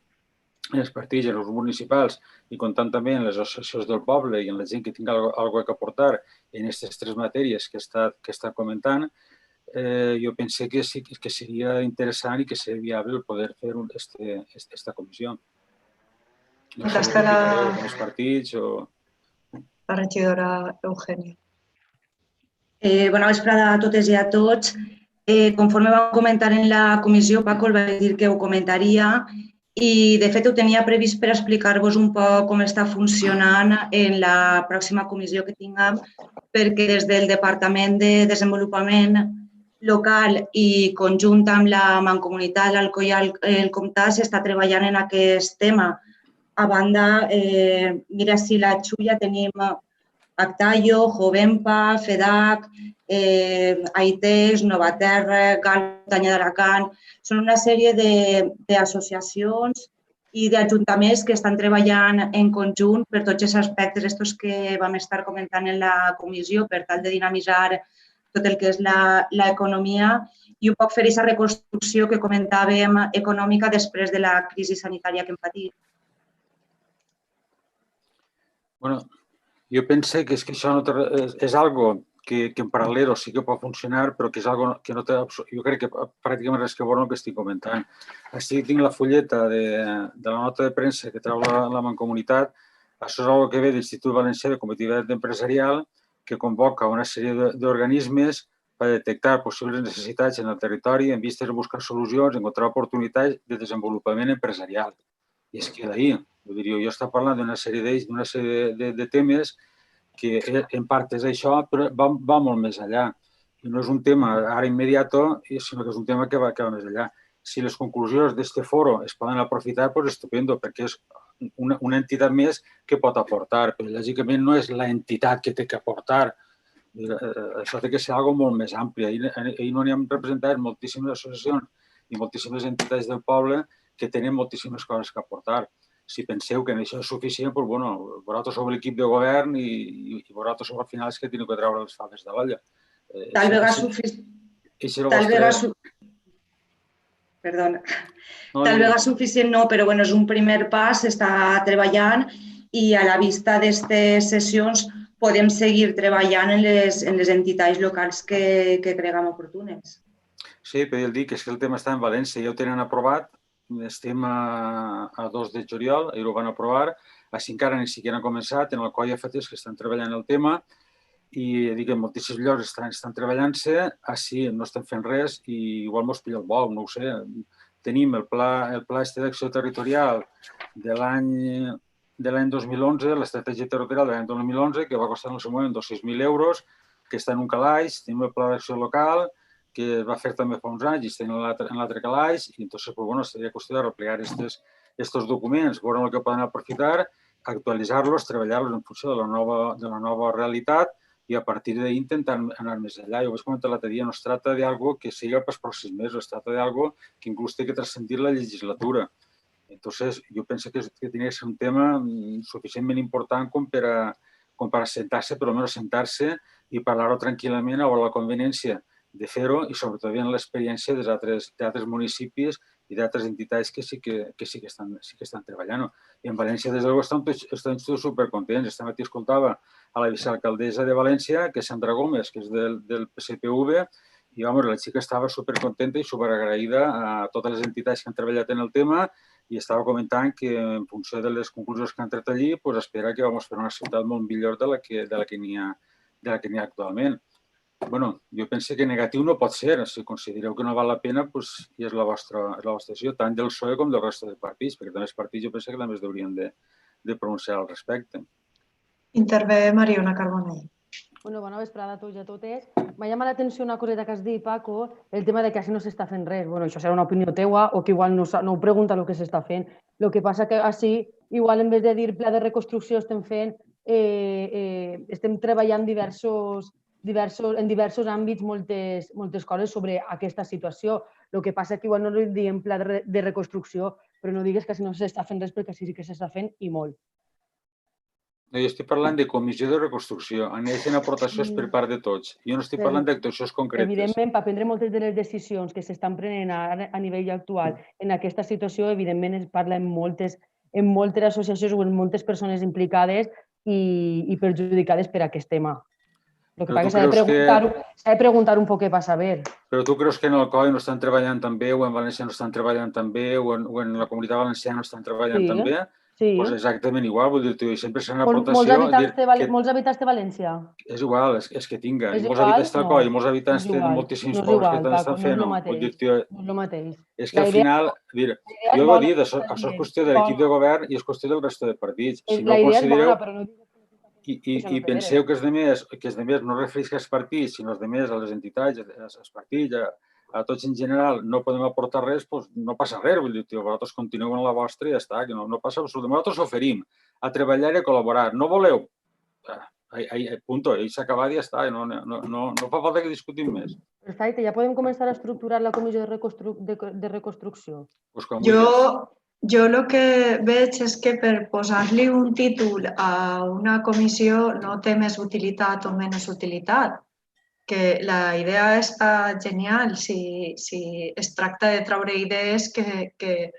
els partits, els municipals i comptant també en les associacions del poble i en la gent que tingui alguna cosa a aportar en aquestes 3 matèries que està comentant, jo penso que sí que seria interessant i que seria viable poder fer aquesta comissió. No sé si els partits o... La regidora Eugènia. Bona vesprada a totes i a tots. Conforme vam comentar en la comissió, Paco el va dir que ho comentaria i, de fet, ho tenia previst per explicar-vos un poc com està funcionant en la pròxima comissió que tinguem, perquè des del Departament de Desenvolupament Local i conjunt amb la Mancomunitat, l'Alcoi i el Comtat s'està treballant en aquest tema. A banda, mira, si la Xulla tenim Actallo, Jovempa, FEDAC, AITES, Novaterra, GAL, Muntanya d'Alacant. Són una sèrie d'associacions i d'ajuntaments que estan treballant en conjunt per tots els aspectes que vam estar comentant en la comissió per tal de dinamitzar tot el que és l'economia i un poc fer aquesta reconstrucció que comentàvem econòmica després de la crisi sanitària que hem patit. Jo penso que això és algo que en paral·lel sí que pot funcionar, però que és algo que no té... Jo crec que pràcticament res que veure el que estic comentant. Així tinc la fulleta de la nota de premsa que treu la Mancomunitat. Això és algo que ve de l'Institut Valencià de Competitivitat Empresarial, que convoca una sèrie d'organismes per detectar possibles necessitats en el territori en vistes a buscar solucions, encontrar oportunitats de desenvolupament empresarial. I és que d'ahir, jo està parlant d'una sèrie de temes que en part és això, però va molt més enllà. I no és un tema ara immediat, sinó que és un tema que va més enllà. Si les conclusions d'aquest foro es poden aprofitar, doncs estupendo, perquè és una entitat més que pot aportar, però lògicament no és l'entitat que té que aportar. Això té que ser una cosa molt més àmplia. Ahir no n'hi hem representat moltíssimes associacions i moltíssimes entitats del poble que tenen moltíssimes coses que aportar. Si penseu que això és suficient, doncs, bueno, vosaltres sou l'equip de govern i vosaltres sou al final els que teniu que treure les faves de l'olla. Tal vegada suficient no, però bueno, és un primer pas, s'està treballant i a la vista d'aquestes sessions podem seguir treballant en les entitats locals que creguem oportunes. Sí, però jo dic que el tema està en València, ja ho tenen aprovat, estem a 2 de juliol, ahir ho van aprovar, així encara ni siquiera han començat, en el qual hi ha fetes que estan treballant el tema i dic que en moltíssims llocs estan treballant-se, així no estem fent res i igual mos pilla el bou, no ho sé. Tenim el pla d'acció territorial de l'any 2011, l'estratègia territorial de l'any 2011, que va costar en el seu moment 200.000 euros, que està en un calaix, tenim el pla d'acció local, que es va fer també fa uns anys i està en l'altre calaix, i entonces, bueno, seria qüestió de replegar aquests documents, veure el que poden aprofitar, actualitzar-los, treballar-los en funció de la nova realitat i a partir d'ahí intentar anar més enllà. Jo ho vaig comentar l'altre dia, no es tracta d'algo que sigui pels pròxims mesos, es tracta d'algo que inclús té que transcendir la legislatura. Entonces, jo penso que tenia que ser un tema suficientment important com per a sentar-se, per almenys sentar-se i parlar-ho tranquil·lament a la conveniència de fer-ho i sobretot veient l'experiència d'altres municipis i d'altres entitats que sí que estan treballant. I en València, des de luego, estan tots supercontents. Esta matí escoltava a la vicealcaldessa de València, que és Sandra Gómez, que és del PSPV, i la xica estava supercontenta i superagraïda a totes les entitats que han treballat en el tema i estava comentant que en funció de les conclusions que han tret allí, espera que vam fer una ciutat molt millor de la que n'hi ha actualment. Bueno, jo penso que negatiu no pot ser. Si considereu que no val la pena, ja és la vostra decisió, tant del PSOE com del resto de partits, perquè també els partits jo penso que també es deurien de pronunciar al respecte. Intervé Mariona Carbonell. Bona vesprada a tots i a totes. M'ha llamat l'atenció una coseta que has dit, Paco, el tema que així no s'està fent res. Això serà una opinió teua o que igual no ho pregunta el que s'està fent. El que passa que així, igual en vez de dir pla de reconstrucció, estem treballant en diversos àmbits moltes coses sobre aquesta situació. El que passa que igual no diem pla de reconstrucció, però no digues que no s'està fent res perquè sí que s'està fent i molt. No, jo estic parlant de comissió de reconstrucció. Aneixen aportacions per part de tots. Jo no estic parlant d'actuacions concretes. Evidentment, per prendre moltes de les decisions que s'estan prenent a nivell actual en aquesta situació, evidentment es parla en moltes associacions o en moltes persones implicades i perjudicades per aquest tema. El que passa és que s'ha de preguntar un poc per saber. Però tu creus que en el COI no estan treballant tan bé, o en València no estan treballant tan bé, o en la Comunitat Valenciana no estan treballant tan bé? Sí. Doncs exactament igual, vull dir-t'ho, sempre serà una aportació... Molts habitants de València? És igual, és que tinga. I molts habitants del COI, i molts habitants de moltíssims pobles que també estan fent. No és el mateix. És que al final, jo ho he dit, això és qüestió de l'equip de govern i és qüestió del resto de partits. La idea és bona, però no... I penseu que els altres no refereix als partits, sinó als altres, a les entitats, als partits, a tots en general, no podem aportar res, doncs no passa res. Vull dir, vosaltres continueu en la vostra i ja està, que no passa absolutament. Nosaltres oferim a treballar i a col·laborar. No voleu? Punto. I s'ha acabat i ja està. No fa falta que discutim més. Perfecte. Ja podem començar a estructurar la comissió de reconstrucció. Jo el que veig és que per posar-li un títol a una comissió no té més utilitat o menys utilitat. Que la idea està genial si es tracta de treure idees que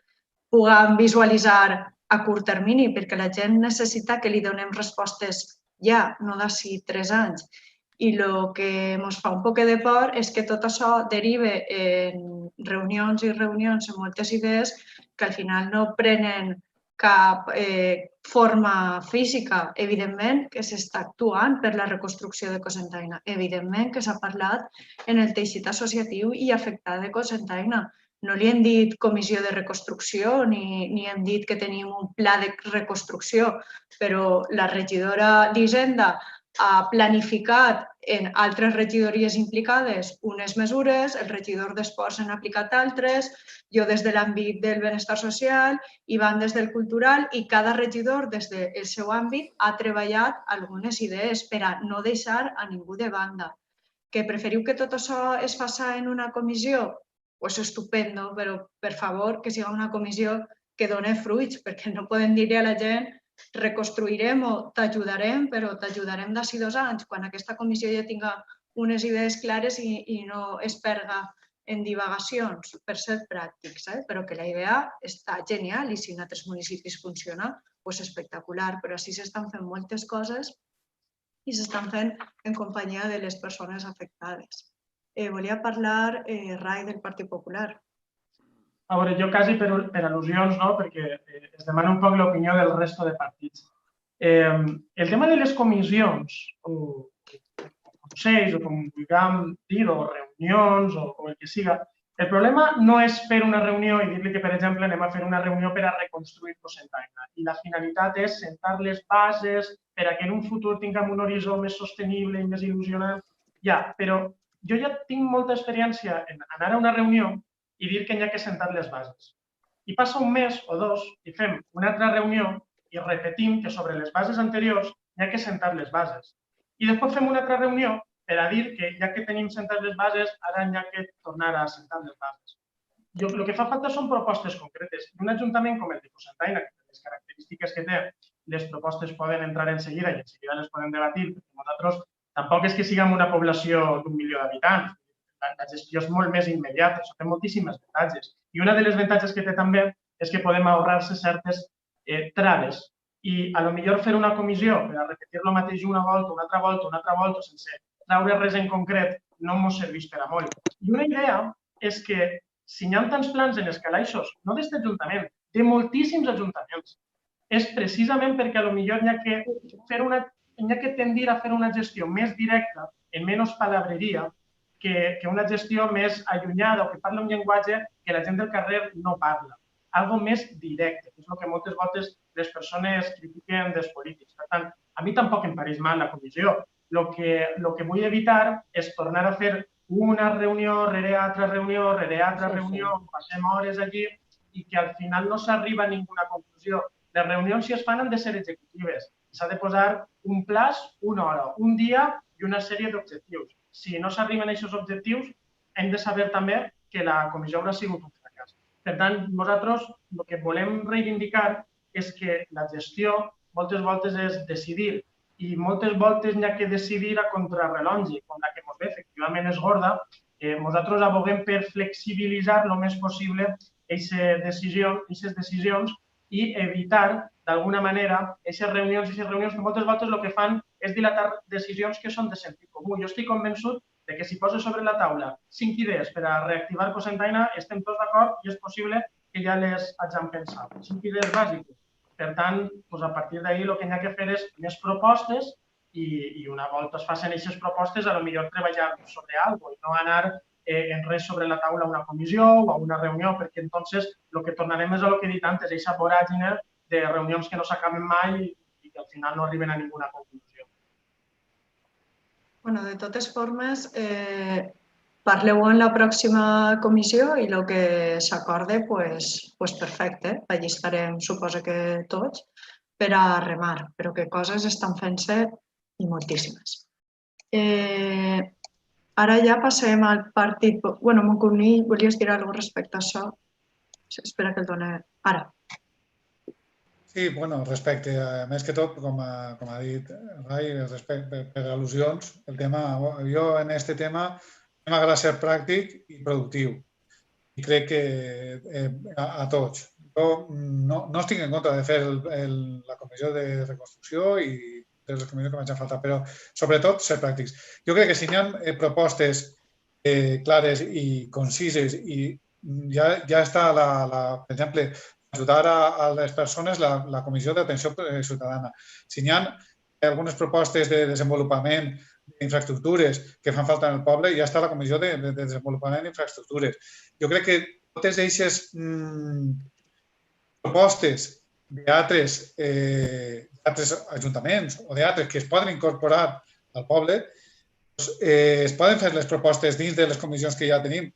puguem visualitzar a curt termini, perquè la gent necessita que li donem respostes ja, no d'ací 3 anys. I el que ens fa un poc de por és que tot això derive en reunions i reunions amb moltes idees que al final no prenen cap forma física. Evidentment que s'està actuant per la reconstrucció de Cocentaina. Evidentment que s'ha parlat en el teixit associatiu i afectat de Cocentaina. No li hem dit comissió de reconstrucció ni hem dit que tenim un pla de reconstrucció, però la regidora d'Hisenda ha planificat en altres regidories implicades unes mesures, el regidor d'Esports n'ha aplicat altres, jo des de l'àmbit del benestar social, Ivan des del cultural, i cada regidor des del seu àmbit ha treballat algunes idees per a no deixar a ningú de banda. Que preferiu que tot això es faci en una comissió? Pues estupendo, però per favor que sigui una comissió que doni fruits, perquè no podem dir-li a la gent reconstruirem o t'ajudarem, però t'ajudarem d'ací 2 anys, quan aquesta comissió ja tinga unes idees clares i no es perga en divagacions, per ser pràctics, però que la idea està genial i si en altres municipis funciona, doncs espectacular, però així s'estan fent moltes coses i s'estan fent en companyia de les persones afectades. Volia parlar, Rai, del Partit Popular. A veure, jo quasi per al·lusions, perquè es demana un poc l'opinió del resto de partits. El tema de les comissions, o consells, o com vulguem dir, o reunions, o el que siga, el problema no és fer una reunió i dir-li que, per exemple, anem a fer una reunió per a reconstruir Cocentaina. I la finalitat és sentar les bases per a que en un futur tinguem un horitzó més sostenible i més il·lusionant. Ja, però jo ja tinc molta experiència en anar a una reunió i dir que n'hi ha que sentar les bases. I passa un mes o 2 i fem una altra reunió i repetim que sobre les bases anteriors n'hi ha que sentar les bases. I després fem una altra reunió per a dir que ja que tenim sentat les bases, ara n'hi ha que tornar a sentar les bases. El que fa falta són propostes concretes. Un ajuntament com el de Cocentaina, que per les característiques que té, les propostes poden entrar en seguida i en seguida les podem debatir, perquè nosaltres tampoc és que siguem una població d'1 milió d'habitants. La gestió és molt més immediata, això té moltíssims avantatges. I una de les avantatges que té també és que podem ahorrar-se certes traves. I potser fer una comissió per a repetir el mateix una volta, sense traure res en concret, no ens serveix per a molt. I una idea és que si hi ha tants plans en els calaixos, no d'aquest ajuntament, de moltíssims ajuntaments, és precisament perquè potser n'hi ha que tendir a fer una gestió més directa, en menys palabreria, que una gestió més allunyada o que parla un llenguatge que la gent del carrer no parla. Algo més directe, que és el que moltes voltes les persones critiquen dels polítics. Per tant, a mi tampoc em pareix mal la comissió. El que vull evitar és tornar a fer una reunió rere altra reunió, passem hores allí i que al final no s'arriba a ninguna conclusió. Les reunions, si es fan, han de ser executives. S'ha de posar un plaç, una hora, un dia i una sèrie d'objectius. Si no s'arriben a aquests objectius, hem de saber també que la comissió haurà sigut un fracàs. Per tant, nosaltres el que volem reivindicar és que la gestió moltes voltes és decidir i moltes voltes n'hi ha que decidir a contrarrellotge, com la que ens ve, efectivament és gorda. Nosaltres aboguem per flexibilitzar el més possible aquestes decisions i evitar, d'alguna manera, aquestes reunions que moltes voltes el que fan és dilatar decisions que són de sentit comú. Jo estic convençut que si posa sobre la taula 5 idees per a reactivar Cocentaina, estem tots d'acord i és possible que ja les hagin pensat. 5 idees bàsiques. Per tant, a partir d'ahir el que hi ha que fer és més propostes i una volta es facin aquestes propostes, potser treballar sobre alguna cosa i no anar en res sobre la taula a una comissió o a una reunió, perquè entonces el que tornarem és el que he dit antes, aquesta voràgine de reunions que no s'acaben mai i que al final no arriben a ninguna conclusió. De totes formes, parleu en la pròxima comissió i el que s'acorde, doncs perfecte. Allí estarem, suposo que tots, per a remar, però que coses estan fent-se i moltíssimes. Ara ja passem al partit... Moncuní, volies dir alguna cosa respecte a això? Espera que el doni ara. Sí, respecte, més que tot, com ha dit Rai, per al·lusions, el tema, jo en aquest tema m'agrada ser pràctic i productiu i crec que a tots. Jo no estic en contra de fer la comissió de reconstrucció i de les comissions que m'hagin faltat, però sobretot ser pràctics. Jo crec que si hi ha propostes clares i concises i ja està, per exemple, ajudar a les persones la Comissió d'Atenció Ciutadana. Si hi ha algunes propostes de desenvolupament d'infraestructures que fan falta en el poble, ja està la Comissió de Desenvolupament d'Infraestructures. Jo crec que totes aquestes propostes d'altres ajuntaments o d'altres que es poden incorporar al poble, es poden fer les propostes dins de les comissions que ja tenim.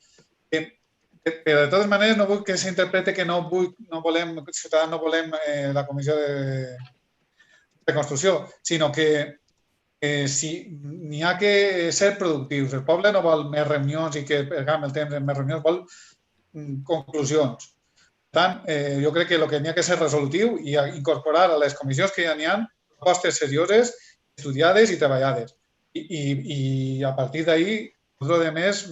Però, de totes maneres, no vull que s'interpreti que Ciutadans no volem la comissió de construcció, sinó que n'hi ha que ser productius. El poble no vol més reunions i que perdem el temps en més reunions, vol conclusions. Per tant, jo crec que el que n'hi ha que ser resolutiu i incorporar a les comissions que ja n'hi ha propostes serioses, estudiades i treballades. I a partir d'ahí, tot el més,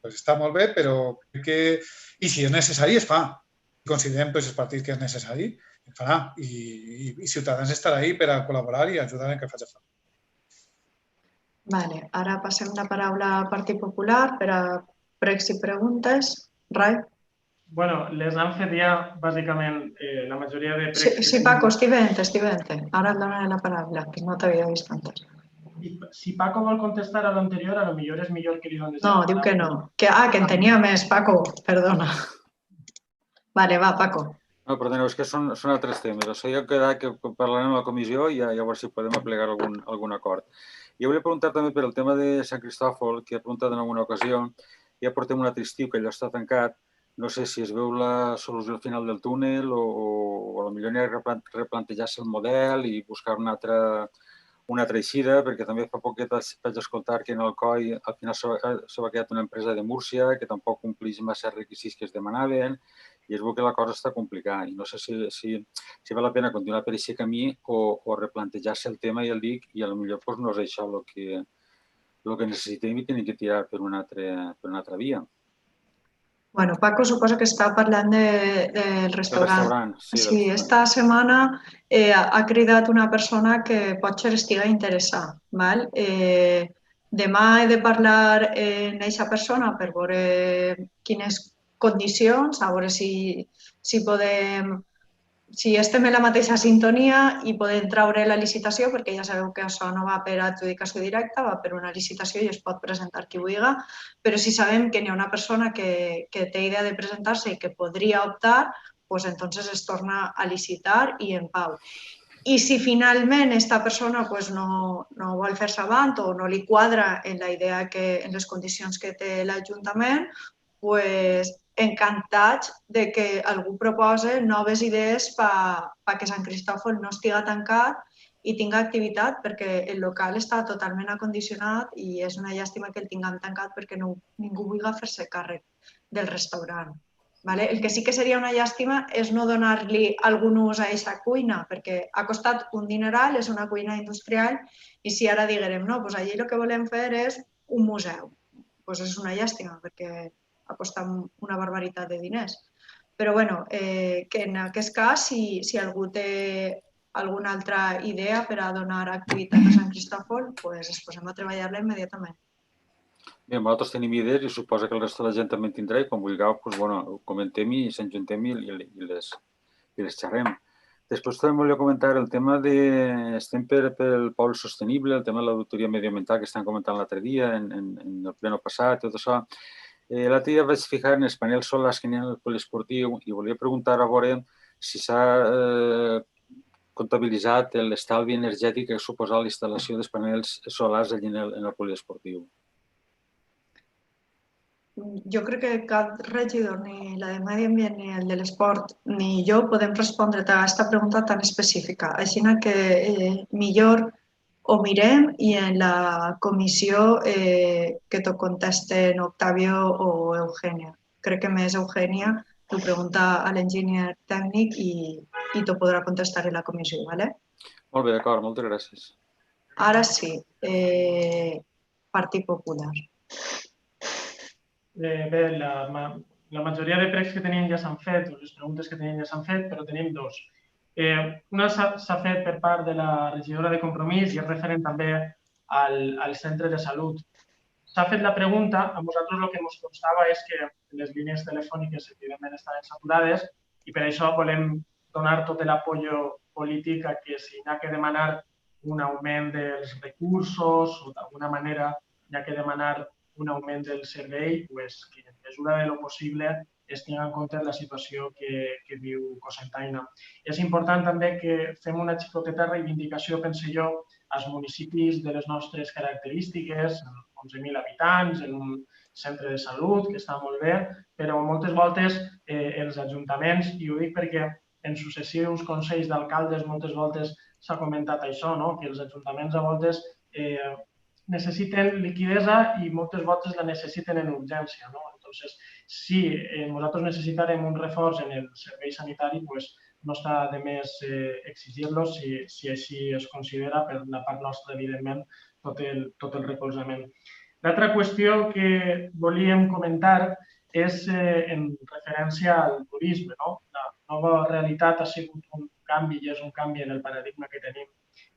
està molt bé, però crec que, i si és necessari, es fa. Si considerem tots els partits que és necessari, es farà. I Ciutadans estarà ahí per a col·laborar i ajudar en què faci falta. Vale, ara passem la paraula al Partit Popular per a pregs i preguntes. Rai? Bueno, les han fet ja, bàsicament, la majoria de pregs. Sí, Paco, estic veient. Ara et donaré la paraula, que no t'havia vist antes. Si Paco vol contestar a l'anterior, a lo millor és millor que li dones. No, diu que no. Que en tenia més, Paco, perdona. Vale, va, Paco. No, perdoneu, és que són altres temes. O sigui, que parlarem a la comissió i a veure si podem aplegar algun acord. Jo volia preguntar també per el tema de Sant Cristòfol, que he preguntat en alguna ocasió. Ja portem un altre estiu que allò està tancat. No sé si es veu la solució al final del túnel o potser n'hi ha que replantejar-se el model i buscar una altra eixida, perquè també fa poquet vaig escoltar que en Alcoi al final s'ha creat una empresa de Múrcia que tampoc compleix massa requisits que es demanaven i es veu que la cosa està complicada i no sé si val la pena continuar per aquest camí o replantejar-se el tema, ja el dic, i potser no és això el que necessitem i tenim que tirar per una altra via. Bueno, Paco suposo que està parlant del restaurant. Sí, esta setmana ha cridat una persona que potser estiga interessada. Demà he de parlar amb aquesta persona per veure quines condicions, a veure si podem, si estem en la mateixa sintonia i podem traure la licitació, perquè ja sabeu que això no va per adjudicació directa, va per una licitació i es pot presentar qui vulgui, però si sabem que n'hi ha una persona que té idea de presentar-se i que podria optar, doncs entonces es torna a licitar i en pau. I si finalment aquesta persona no vol fer-se avant o no li quadra en la idea en les condicions que té l'Ajuntament, doncs encantats de que algú proposi noves idees perquè Sant Cristòfol no estiga tancat i tinga activitat, perquè el local està totalment acondicionat i és una llàstima que el tinguem tancat perquè ningú vulgui fer-se càrrec del restaurant. El que sí que seria una llàstima és no donar-li algun ús a aquesta cuina, perquè ha costat un dineral, és una cuina industrial, i si ara diguem, no, doncs allí el que volem fer és un museu. Doncs és una llàstima, perquè ha costat una barbaritat de diners. Però bueno, que en aquest cas, si algú té alguna altra idea per a donar activitat a Sant Cristòfol, doncs ens posem a treballar-la immediatament. Bé, nosaltres tenim idees i suposa que el resta de la gent també en tindrà i quan vulgueu, ho comentem i s'enjuntem i les xerrem. Després també volia comentar el tema estem pel pol sostenible, el tema de l'auditoria medioambiental que estan comentant l'altre dia, en el pleno passat, tot això. L'altre dia vaig fijar en els panels solars que n'hi ha al poliesportiu i volia preguntar a veure si s'ha comptabilitzat l'estalvi energètic que ha suposat la instal·lació dels panels solars allà en el poliesportiu. Jo crec que cap regidor, ni la de Medi Ambient ni el de l'Esport, ni jo podem respondre a aquesta pregunta tan específica. Així que millor ho mirem i en la comissió que t'ho contesten Octavio o Eugènia. Crec que més Eugènia t'ho pregunta a l'enginyer tècnic i t'ho podrà contestar en la comissió. Molt bé, d'acord, moltes gràcies. Ara sí, Partit Popular. Bé, la majoria de pregs que teníem ja s'han fet, o les preguntes que teníem ja s'han fet, però tenim dos. Una s'ha fet per part de la regidora de Compromís i és referent també al centre de salut. S'ha fet la pregunta, a nosaltres el que ens constava és que les línies telefòniques evidentment estaven saturades i per això volem donar tot l'apoyo polític a que si n'ha que demanar un augment dels recursos o d'alguna manera n'ha que demanar un augment del servei, que en mesura de lo possible es tingui en compte la situació que viu Cocentaina. És important també que fem una xicoteta reivindicació, penso jo, als municipis de les nostres característiques, 11.000 habitants, en un centre de salut, que està molt bé, però moltes voltes els ajuntaments, i ho dic perquè en successius consells d'alcaldes moltes voltes s'ha comentat això, que els ajuntaments a voltes necessiten liquidesa i moltes voltes la necessiten en urgència. Entonces, si nosaltres necessitarem un reforç en el servei sanitari, no està de més exigir-lo si així es considera per la part nostra, evidentment, tot el recolzament. L'altra qüestió que volíem comentar és en referència al turisme. La nova realitat ha sigut un canvi i és un canvi en el paradigma que tenim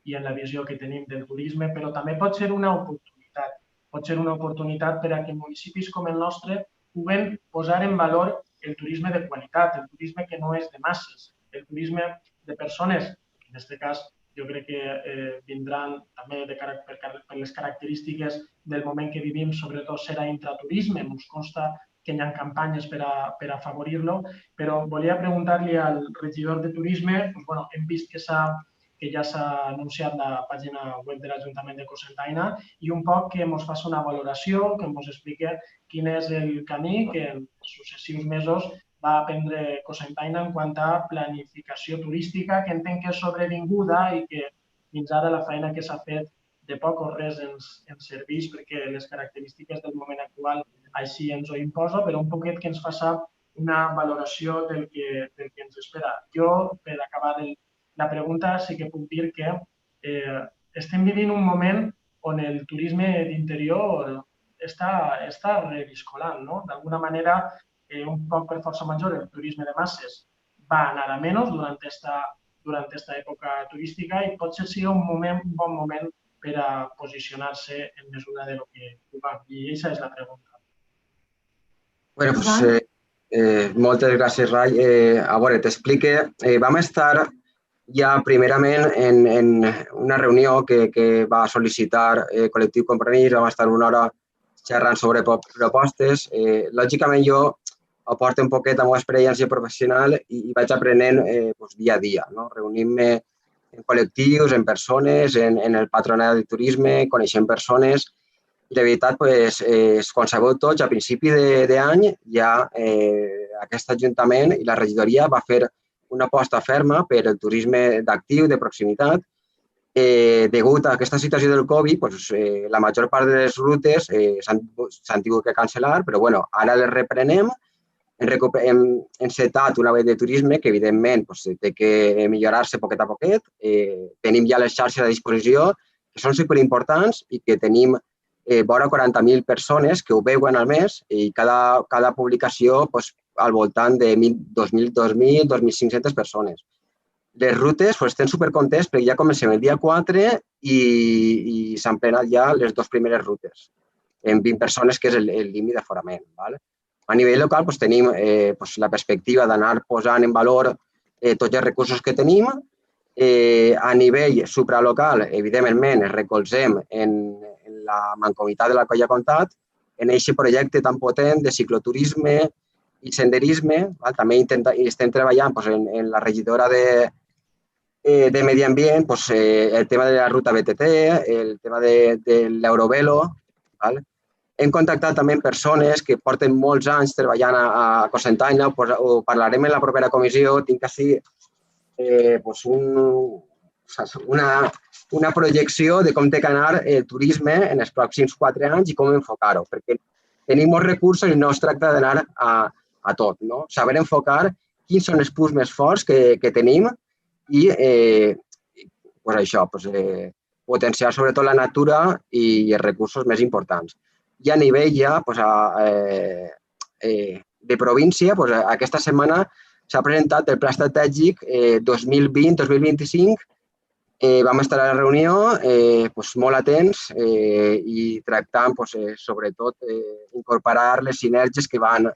i en la visió que tenim del turisme, però també pot ser una oportunitat. Pot ser una oportunitat per a que municipis com el nostre puguin posar en valor el turisme de qualitat, el turisme que no és de masses, el turisme de persones, que en aquest cas jo crec que vindran també per les característiques del moment que vivim, sobretot serà intraturisme, ens consta que hi ha campanyes per a afavorir-lo, però volia preguntar-li al regidor de turisme, hem vist que ja s'ha anunciat la pàgina web de l'Ajuntament de Cocentaina i un poc que ens faci una valoració, que ens expliqui quin és el camí que en successius mesos va aprendre Cocentaina en quant a planificació turística, que entenc que és sobrevinguda i que fins ara la feina que s'ha fet de poc o res ens serveix perquè les característiques del moment actual així ens ho imposa, però un poquet que ens faci una valoració del que ens espera. Jo, per acabar la pregunta, sí que puc dir que estem vivint un moment on el turisme d'interior està reviscolant. D'alguna manera, un poc per força major, el turisme de masses va anar a menys durant aquesta època turística i potser sigui un bon moment per a posicionar-se en mesura del que va. I aquesta és la pregunta. Bueno, moltes gràcies, Rai. A veure, t'explique. Vam estar ja primerament en una reunió que va sol·licitar el col·lectiu Compromís, vam estar una hora xerrant sobre propostes. Lògicament, jo aporto un poquet amb experiència professional i vaig aprenent dia a dia, reunint-me en col·lectius, en persones, en el patronat de turisme, coneixent persones. I la veritat, com sabeu tots, a principi d'any ja aquest Ajuntament i la regidoria va fer una aposta ferma per el turisme d'actiu, de proximitat. Degut a aquesta situació del Covid, la major part de les rutes s'han tingut que cancel·lar, però ara les reprenem. Hem encetat una web de turisme que, evidentment, té que millorar-se poquet a poquet. Tenim ja les xarxes a disposició, que són superimportants i que tenim vora 40.000 persones que ho veuen al mes i cada publicació al voltant de 2.000, 2.500 persones. Les rutes estem supercontents perquè ja comencem el dia 4 i s'han plenat ja les 2 primeres rutes, en 20 persones, que és el límit d'aforament. A nivell local tenim la perspectiva d'anar posant en valor tots els recursos que tenim. A nivell supralocal, evidentment, ens recolzem en la Mancomunitat de la Colla Comtat, en aquest projecte tan potent de cicloturisme i senderisme. També estem treballant en la regidora de Medi Ambient, el tema de la ruta BTT, el tema de l'Eurovelo. Hem contactat també amb persones que porten molts anys treballant a Cocentaina, ho parlarem en la propera comissió. Tinc així una projecció de com té que anar el turisme en els pròxims 4 anys i com enfocar-ho, perquè tenim molts recursos i no es tracta d'anar a tot. Saber enfocar quins són els punts més forts que tenim i potenciar sobretot la natura i els recursos més importants. I a nivell ja de província, aquesta setmana s'ha presentat el Pla Estratègic 2020-2025. Vam estar a la reunió molt atents i tractant, sobretot, incorporar les sinergies que van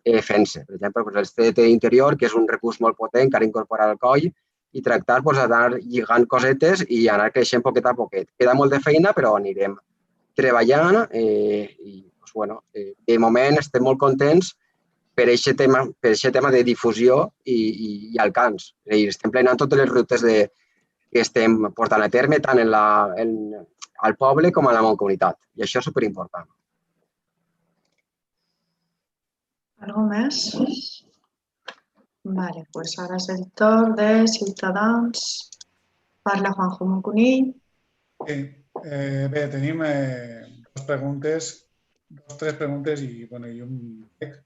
fent-se. Per exemple, el CDT interior, que és un recurs molt potent que ha d'incorporar al coll, i tractar d'anar lligant cosetes i anar creixent poquet a poquet. Queda molt de feina, però anirem treballant i, de moment, estem molt contents per aquest tema de difusió i alcance. Estem plenant totes les rutes que estem portant a terme, tant al poble com a la Mancomunitat. I això és superimportant. Algo més? Vale, pues ara és el torn de Ciutadans. Parla Juanjo Moncunill. Sí, bé, tenim tres preguntes i un text.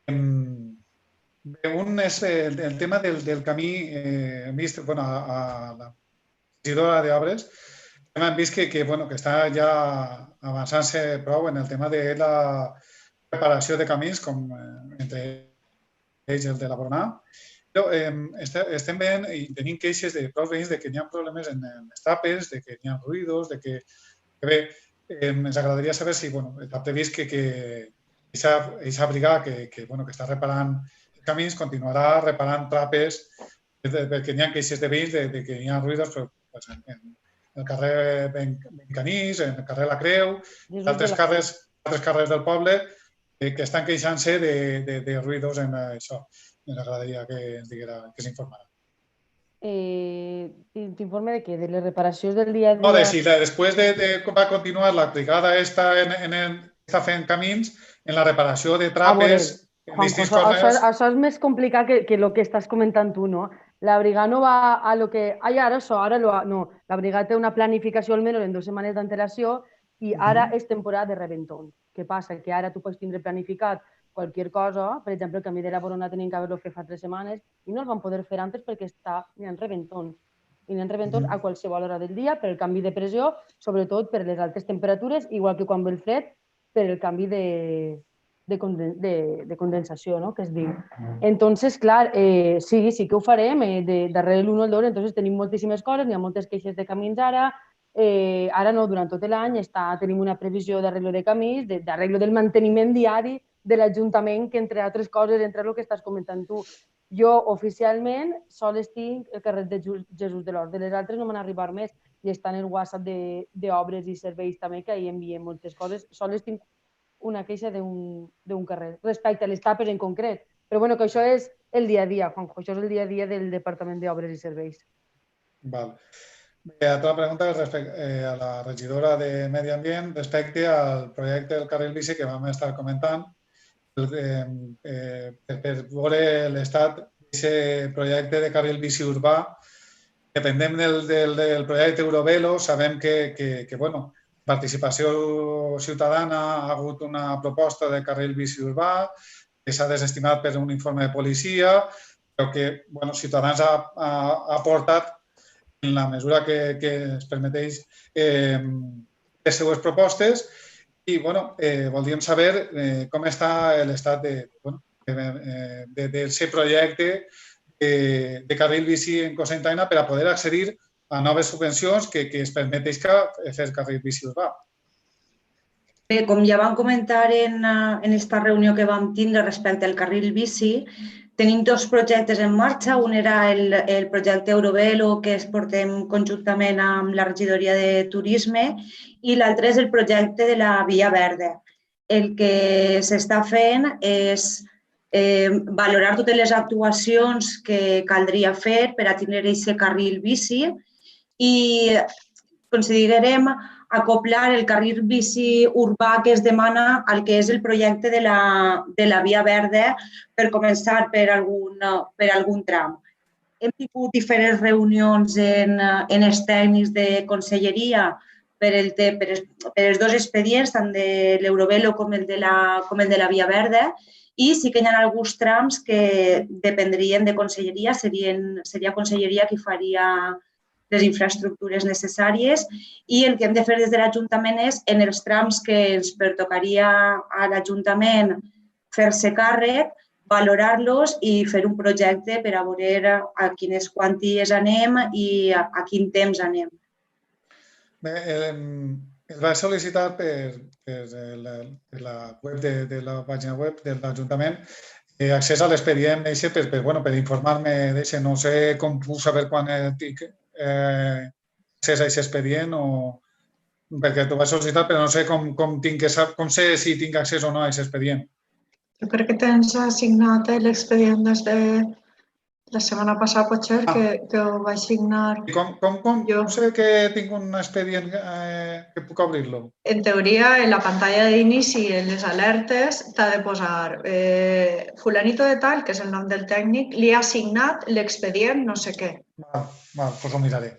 Un és el tema del camí, hem vist a la regidora d'Obres, hem vist que està ja avançant-se prou en el tema de la reparació de camins, com entre ells el de la Boronà. Però estem veient i tenim queixes de prou veïns que hi ha problemes en les tapes, que hi ha ruïdos, que bé, ens agradaria saber si està previst que aquesta brigada que està reparant camins continuarà reparant trapes perquè hi ha queixes de veïns que hi ha ruïdos en el carrer Bencanís, en el carrer La Creu, altres carrers del poble que estan queixant-se de ruïdos en això. Ens agradaria que ens diguera, que s'informara. ¿T'informe de qué? ¿De las reparacions del día a día? No, de si després va continuar la brigada està fent camins en la reparació de trapes en distints corners. Això és més complicat que el que estàs comentant tu, no? La brigada no va a lo que... No, la brigada té una planificació almenys en 2 setmanes d'antelació i ara és temporada de reventón. Què passa? Que ara tu pots tindre planificat qualsevol cosa, per exemple, el camí de la Boronà tenim que haver-lo fet fa 3 setmanes i no el van poder fer antes perquè n'hi ha reventons. I n'hi ha reventons a qualsevol hora del dia per el canvi de pressió, sobretot per les altes temperatures, igual que quan ve el fred, per el canvi de condensació, que es diu. Entonces, clar, sí que ho farem, darrere l'1 al 2, entonces tenim moltíssimes coses, n'hi ha moltes queixes de camins ara, ara no, durant tot l'any tenim una previsió d'arreglo de camins, d'arreglo del manteniment diari de l'Ajuntament, que entre altres coses, entre el que estàs comentant tu, jo oficialment sols tinc el carrer de Jesús de l'Hort, de les altres no m'han arribat més i està en el WhatsApp d'Obres i Serveis també, que ahir enviem moltes coses, sols tinc una queixa d'un carrer, respecte a les tapes en concret, però bueno, que això és el dia a dia, Juanjo, això és el dia a dia del Departament d'Obres i Serveis. Val. Bé, altra pregunta a la regidora de Medi Ambient respecte al projecte del carril bici que vam estar comentant, per veure l'estat d'aquest projecte de carril bici urbà. Dependem del projecte Eurovelo, sabem que participació ciutadana ha hagut una proposta de carril bici urbà que s'ha desestimat per un informe de policia, però que Ciutadans ha aportat en la mesura que es permeteix les seues propostes. I voldríem saber com està l'estat d'aquest projecte de carril bici en Cocentaina per a poder accedir a noves subvencions que es permeteix fer carril bici urbà. Bé, com ja vam comentar en aquesta reunió que vam tindre respecte al carril bici, tenim 2 projectes en marxa. Un era el projecte Eurovelo, que es portem conjuntament amb la regidoria de Turisme, i l'altre és el projecte de la Via Verda. El que s'està fent és valorar totes les actuacions que caldria fer per a tindre aquest carril bici i considerarem acoplar el carril bici urbà que es demana al que és el projecte de la Via Verda per començar per algun tram. Hem tingut diferents reunions en els tècnics de conselleria per els 2 expedients, tant de l'Eurovelo com el de la Via Verda, i sí que hi ha alguns trams que dependrien de conselleria, seria conselleria qui faria les infraestructures necessàries i el que hem de fer des de l'Ajuntament és, en els trams que ens pertocaria a l'Ajuntament fer-se càrrec, valorar-los i fer un projecte per a veure a quines quanties anem i a quin temps anem. Bé, es va sol·licitar per la web de la pàgina web de l'Ajuntament accés a l'expedient per informar-me d'això. No sé com puc saber quan tinc accés a aquest expedient perquè t'ho vaig sol·licitar, però no sé com sé si tinc accés o no a aquest expedient. Jo crec que tens assignat l'expedient des de la setmana passada, potser, que ho vaig signar. Com sé que tinc un expedient que puc obrir-lo? En teoria, en la pantalla d'inici, en les alertes, t'ha de posar fulanito de tal, que és el nom del tècnic, li ha assignat l'expedient no sé què. Doncs ho miraré.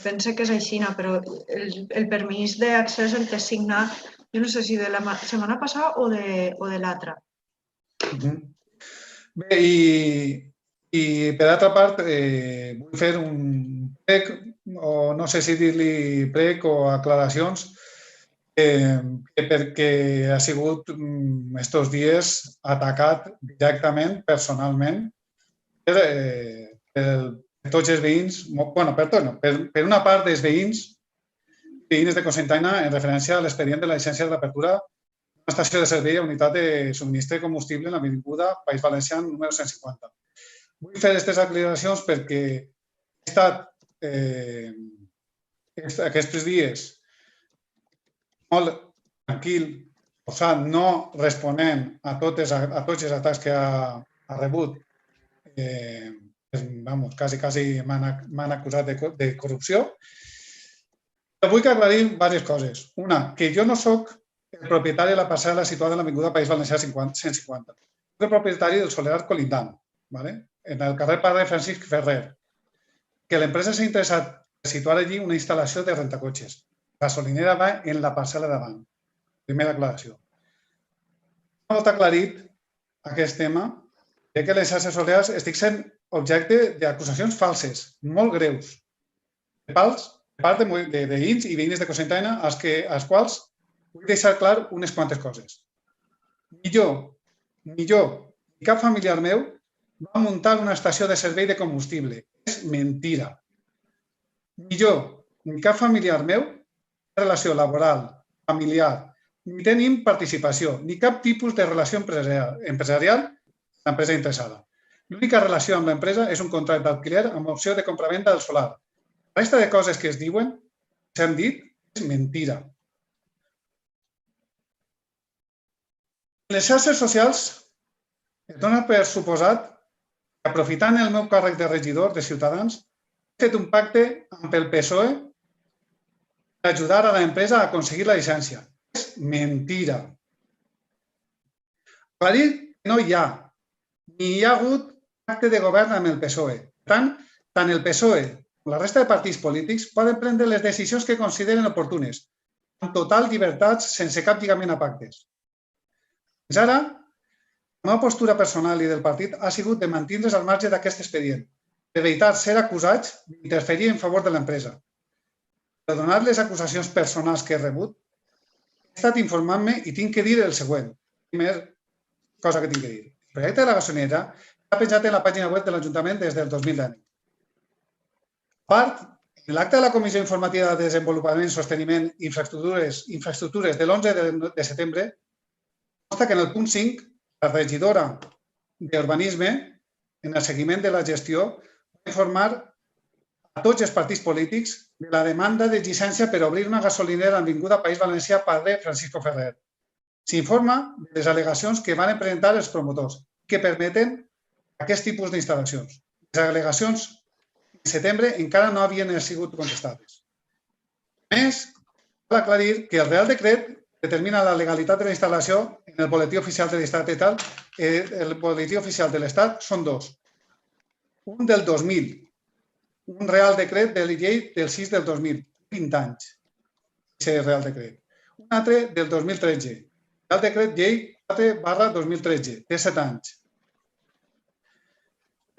Pense que és així, però el permís d'accés el té signat, jo no sé si de la setmana passada o de l'altra. Bé, i per altra part, vull fer un prec, o no sé si dir-li prec o aclaracions, perquè ha sigut estos dies atacat directament, personalment, per tots els veïns, per una part dels veïns de Cocentaina en referència a l'expedient de la llicència d'apertura d'una estació de servei a unitat de subministre de combustible en l'avinguda País Valencià número 150. Vull fer aquestes aclaracions perquè he estat aquests dies molt tranquil, no responent a tots els atacs que ha rebut. Quasi m'han acusat de corrupció. Però vull aclarir diverses coses. Una, que jo no soc el propietari de la parcel·la situada en l'avinguda País Valencià 150. Soc el propietari del solar colindant, en el carrer Padre Francisc Ferrer, que l'empresa s'ha interessat per situar allí una instal·lació de rentacotxes. La gasolinera va en la parcel·la davant. Primera aclaració. Una volta aclarit aquest tema, crec que les xarxes socials estic sent objecte d'acusacions falses, molt greus, de part de veïns i veïnes de Cocentaina, als quals vull deixar clar unes quantes coses. Ni cap familiar meu va muntar una estació de servei de combustible. És mentira. Ni cap familiar meu té relació laboral, familiar, ni tenim participació, ni cap tipus de relació empresarial amb l'empresa interessada. L'única relació amb l'empresa és un contracte d'alquiler amb opció de compravenda del solar. La resta de coses que es diuen, s'han dit, és mentira. En les xarxes socials es dona per suposat que, aprofitant el meu càrrec de regidor de Ciutadans, he fet un pacte amb el PSOE per ajudar a l'empresa a aconseguir la llicència. És mentira. Aclarir que no hi ha ni hi ha hagut pacte de govern amb el PSOE. Per tant, tant el PSOE com la resta de partits polítics poden prendre les decisions que consideren oportunes, amb total llibertat, sense cap lligament a pactes. Fins ara, la meva postura personal i del partit ha sigut de mantindre's al marge d'aquest expedient, d'evitar ser acusats d'interferir en favor de l'empresa. Per donar les acusacions personals que he rebut, he estat informant-me i tinc que dir el següent. Primera cosa que tinc que dir. El projecte de la gasolinera està penjat en la pàgina web de l'Ajuntament des del 2010. A part, en l'acte de la Comissió Informativa de Desenvolupament, Sosteniment i Infraestructures de l'11 de setembre, consta que en el punt 5, la regidora d'Urbanisme, en el seguiment de la gestió, va informar a tots els partits polítics de la demanda de llicència per obrir una gasolinera a l'avinguda País Valencià Padre Francisco Ferrer. S'informa de les al·legacions que van presentar els promotors que permeten aquest tipus d'instal·lacions. Les al·legacions en setembre encara no havien sigut contestades. A més, cal aclarir que el Real Decret determina la legalitat de la instal·lació en el boletí oficial de l'Estat i tal. El boletí oficial de l'Estat són dos. Un del 2000, un Real Decret de llei del 6 del 2000, 20 anys, aquest Real Decret. Un altre del 2013, Real Decret llei 4/2013, té 7 anys.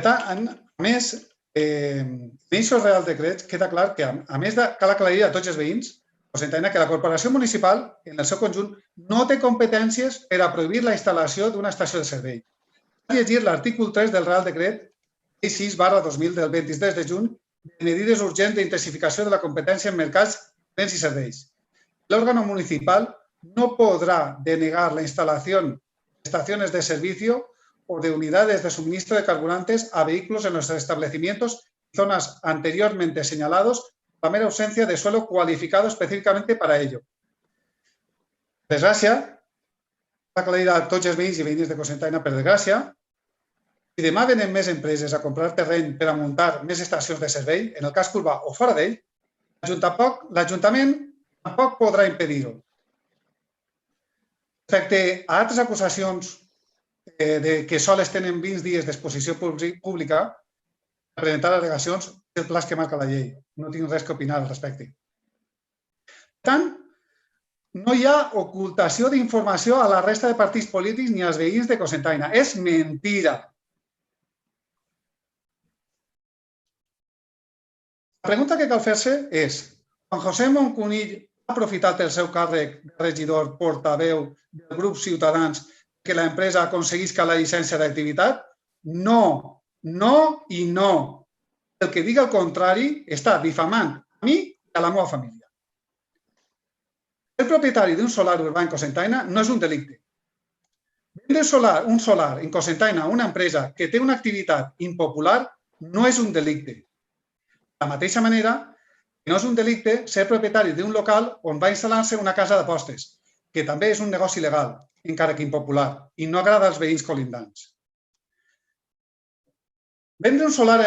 A més, en aquests Real Decrets queda clar que, a més, cal aclarir a tots els veïns Cocentaina que la corporació municipal, en el seu conjunt, no té competències per a prohibir la instal·lació d'una estació de servei. Cal llegir l'artícul 3 del Real Decret 6/2000 del 23 de juny de medidas urgents d'intensificació de la competència en mercats, béns i serveis. El órgano municipal no podrá denegar la instalación de estaciones de servicio o de unidades de suministro de carburantes a vehículos en los establecimientos y zonas anteriormente señalados por la mera ausencia de suelo cualificado específicamente para ello. Per desgràcia, va aclarir a tots els veïns i veïnes de Cocentaina, per desgràcia, si demà venen més empreses a comprar terreny per a muntar més estacions de servei, en el cas urbà o fora d'ell, l'Ajuntament tampoc podrà impedir-ho. Respecte a altres acusacions que sols tenen 20 dies d'exposició pública per presentar al·legacions, és el pla que marca la llei. No tinc res que opinar al respecte. Per tant, no hi ha ocultació d'informació a la resta de partits polítics ni als veïns de Cocentaina. És mentira. La pregunta que cal fer-se és: Juan José Moncunill ha aprofitat el seu càrrec de regidor portaveu del grup Ciutadans que l'empresa aconseguisca la llicència d'activitat? No, no i no. El que diga el contrari està difamant a mi i a la meva família. Ser propietari d'un solar urbà en Cocentaina no és un delicte. Vendre un solar en Cocentaina a una empresa que té una activitat impopular no és un delicte. De la mateixa manera que no és un delicte ser propietari d'un local on va instal·lar-se una casa d'apostes, que també és un negoci legal, encara que impopular, i no agrada als veïns colindants. Vendre un solar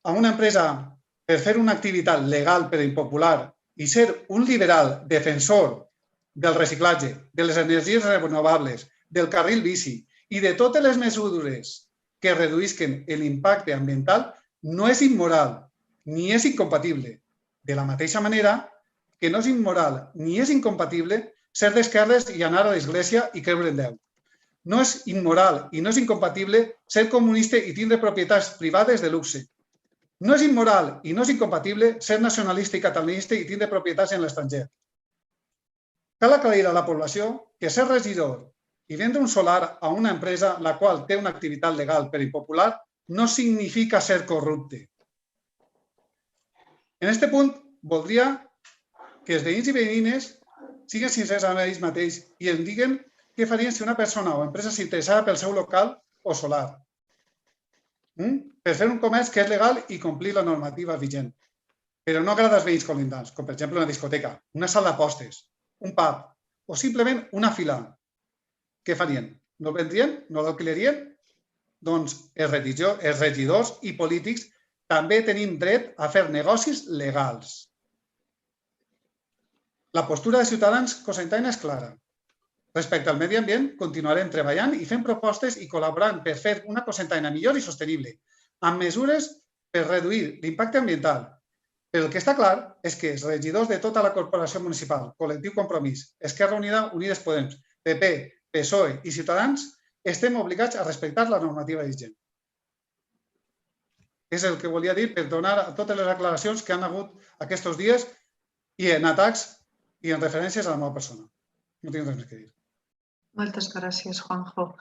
a una empresa per fer una activitat legal però impopular i ser un liberal defensor del reciclatge, de les energies renovables, del carril bici i de totes les mesures que reduïsquen l'impacte ambiental no és immoral ni és incompatible. De la mateixa manera que no és immoral ni és incompatible ser d'esquerres i anar a l'església i creure en Déu. No és immoral i no és incompatible ser comunista i tindre propietats privades de luxe. No és immoral i no és incompatible ser nacionalista i catalanista i tindre propietats en l'estranger. Cal aclarir a la població que ser regidor i vendre un solar a una empresa la qual té una activitat legal però impopular no significa ser corrupte. En aquest punt, voldria que els veïns i veïnes siguin sincers amb ells mateix i ens diguen què farien si una persona o empresa s'interessava pel seu local o solar per fer un comerç que és legal i complir la normativa vigent, però no agrada als veïns colindants, com per exemple una discoteca, una sala d'apostes, un pub o simplement una fila. Què farien? No el vendrien? No l'alquilerien? Doncs els regidors i polítics també tenim dret a fer negocis legals. La postura de Ciutadans Cocentaina és clara. Respecte al medi ambient, continuarem treballant i fent propostes i col·laborant per fer una Cocentaina millor i sostenible, amb mesures per reduir l'impacte ambiental. Però el que està clar és que els regidors de tota la corporació municipal, Col·lectiu Compromís, Esquerra Unida, Unides Podem, PP, PSOE i Ciutadans, estem obligats a respectar la normativa vigent. És el que volia dir per donar a totes les aclaracions que han hagut aquests dies i en atacs i en referències a la meva persona. No tinc res més que dir. Moltes gràcies, Juanjo.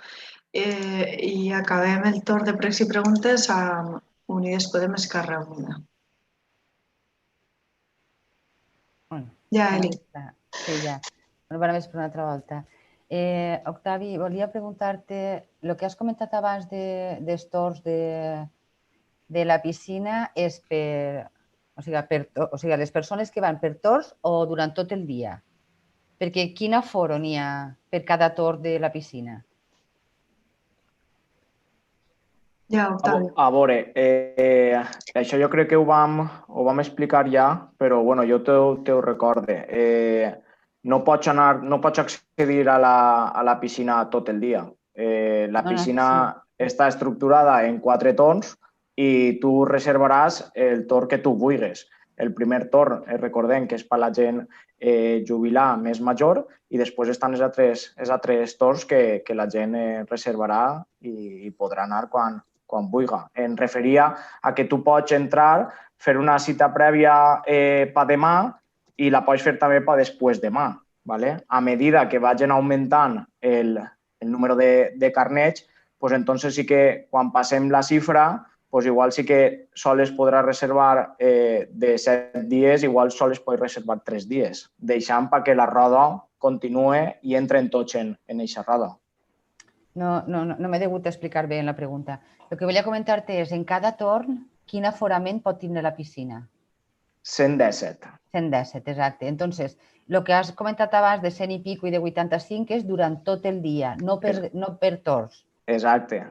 I acabem el torn de pregs i preguntes amb Unides Podem, Esquerra Unida. Ja, Eli. Sí, ja. Bona vespre una altra volta. Octavi, volia preguntar-te, el que has comentat abans dels torns de la piscina és per... O sigui, les persones que van per torns o durant tot el dia? Perquè quin aforo n'hi ha per cada torn de la piscina? Ja, Octavi. A veure, això jo crec que ho vam explicar ja, però jo te ho recorde. No pots accedir a la piscina tot el dia. La piscina està estructurada en 4 torns i tu reservaràs el torn que tu vulguis. El primer torn, recordem que és per la gent jubilar més major i després estan els altres torns que la gent reservarà i podrà anar quan vulgui. Em referia a que tu pots entrar, fer una cita prèvia per demà i la pots fer també per després demà. ¿Vale? A medida que vagin augmentant el número de carnets, pues entonces sí que quan passem la xifra, pues igual sí que sols podràs reservar de 7 dies, igual sols pots reservar 3 dies, deixant perquè la roda continue i entren tots en aquesta roda. No m'he degut explicar bé en la pregunta. El que volia comentar-te és, en cada torn, quin aforament pot tindre la piscina? 117. 117, exacte. Entonces, lo que has comentat abans de 100 i pico i de 85 és durant tot el dia, no per torns. Exacte.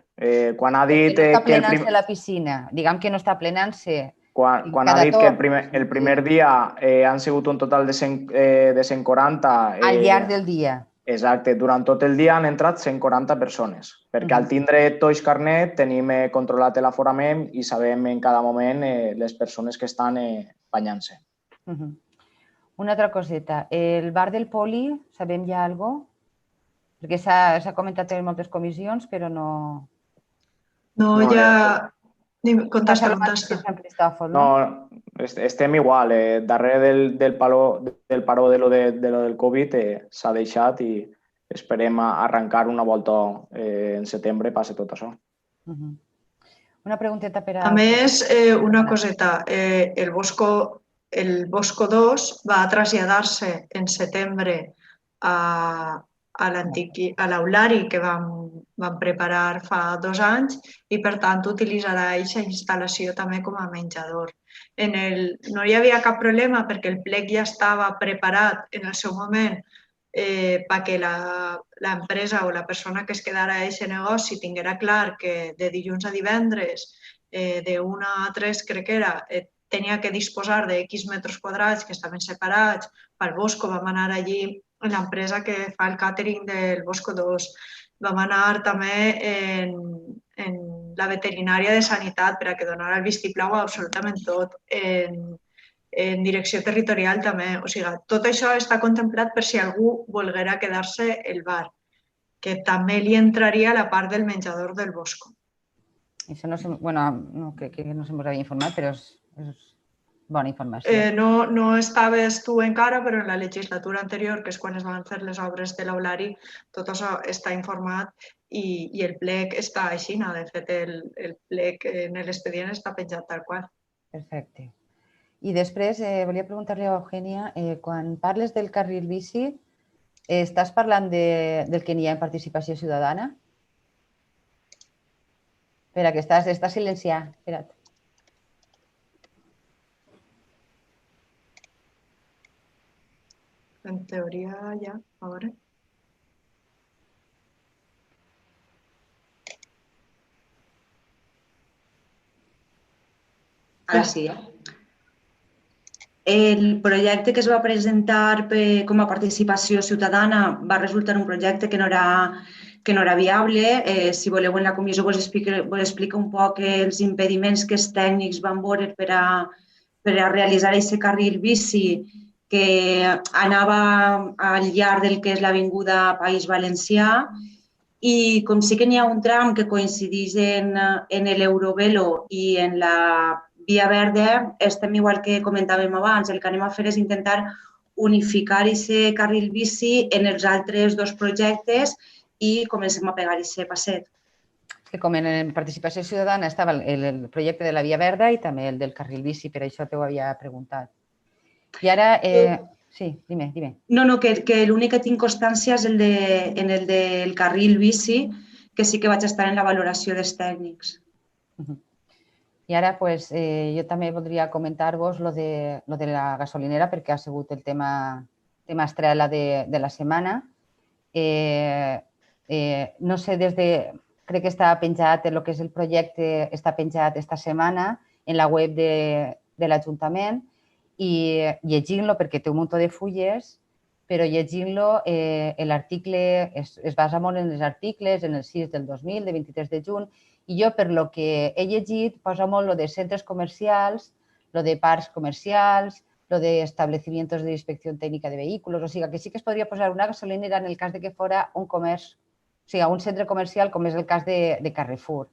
Quan ha dit que no està plenant-se la piscina, diguem que no està plenant-se. Quan ha dit que el primer dia han sigut un total de 140... Al llarg del dia. Exacte. Durant tot el dia han entrat 140 persones, perquè al tindre tots carnet tenim controlat l'aforament i sabem en cada moment les persones que estan banyant-se. Una altra coseta. El bar del Poli, sabem ja alguna cosa? Perquè s'ha comentat en moltes comissions, però no... No, ja... Contesta. No, estem igual. Darrere del paró de lo del Covid s'ha deixat i esperem arrencar una volta en setembre, passi tot això. Una pregunteta per a... A més, una coseta. El Bosco 2 va traslladar-se en setembre a l'aulari que vam preparar fa 2 anys i, per tant, utilitzarà aquesta instal·lació també com a menjador. No hi havia cap problema perquè el plec ja estava preparat en el seu moment perquè l'empresa o la persona que es quedara a aquest negoci tinguera clar que de dilluns a divendres, de 1 a 3, crec que era, tenia que disposar de X metres quadrats que estaven separats. Pel Bosco vam anar allí, l'empresa que fa el càtering del Bosco 2. Vam anar també en la veterinària de sanitat per a que donara el vistiplau a absolutament tot. En direcció territorial també. O sigui, tot això està contemplat per si algú volguera quedar-se el bar, que també li entraria la part del menjador del Bosco. Això no crec que no se m'ho havia informat, però és bona informació. No estaves tu encara, però en la legislatura anterior, que és quan es van fer les obres de l'aulari, tot això està informat i el plec està així. De fet, el plec en l'expedient està penjat tal qual. Perfecte. I després volia preguntar-li a Eugènia, quan parles del carril bici, estàs parlant del que n'hi ha en participació ciutadana? Espera, que estàs silenciat. Espera't. En teoria, ja, a veure. Ara sí, El projecte que es va presentar com a participació ciutadana va resultar un projecte que no era viable. Si voleu, en la comissió vos explico un poc els impediments que els tècnics van veure per a realitzar aquest carril bici que anava al llarg del que és l'avinguda País Valencià i com sí que n'hi ha un tram que coincideix en l'Eurovelo i en la Via Verda, estem igual que comentàvem abans. El que anem a fer és intentar unificar aquest carril bici en els altres 2 projectes i comencem a pegar aquest passet. Com en participació ciutadana estava el projecte de la Via Verda i també el del carril bici, per això t'ho havia preguntat. I ara... Sí, dime. No, que l'únic que tinc constància és en el del carril bici, que sí que vaig estar en la valoració dels tècnics. I ara jo també voldria comentar-vos lo de la gasolinera perquè ha sigut el tema estrella de la setmana. No sé, crec que està penjat el que és el projecte, està penjat esta setmana en la web de l'Ajuntament i llegint-lo perquè té un munt de fulles, però llegint-lo l'article es basa molt en els articles, en el 6 del 2000, de 23 de juny, i jo, per lo que he llegit, posa molt lo de centres comercials, lo de parcs comercials, lo de establecimientos de inspección técnica de vehículos, o sigui que sí que es podria posar una gasolinera en el cas de que fora un comerç, o sigui, un centre comercial com és el cas de Carrefour.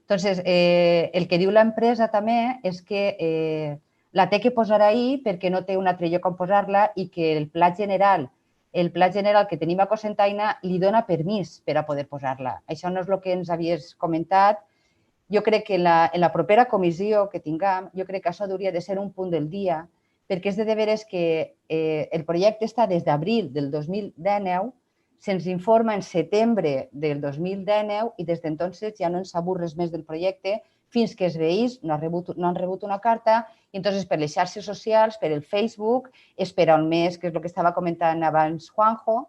Entonces, el que diu l'empresa també és que la té que posar ahí perquè no té un altre lloc on posar-la i que el pla general que tenim a Cocentaina li dona permís per a poder posar-la. Això no és el que ens havies comentat. Jo crec que en la propera comissió que tinguem, jo crec que això hauria de ser un punt del dia, perquè és de veres que el projecte està des d'abril del 2019, se'ns informa en setembre del 2019 i des d'entonces ja no ens sabut res més del projecte fins que els veïns no han rebut una carta i entonces per les xarxes socials, per el Facebook, és per on més, que és el que estava comentant abans Juanjo,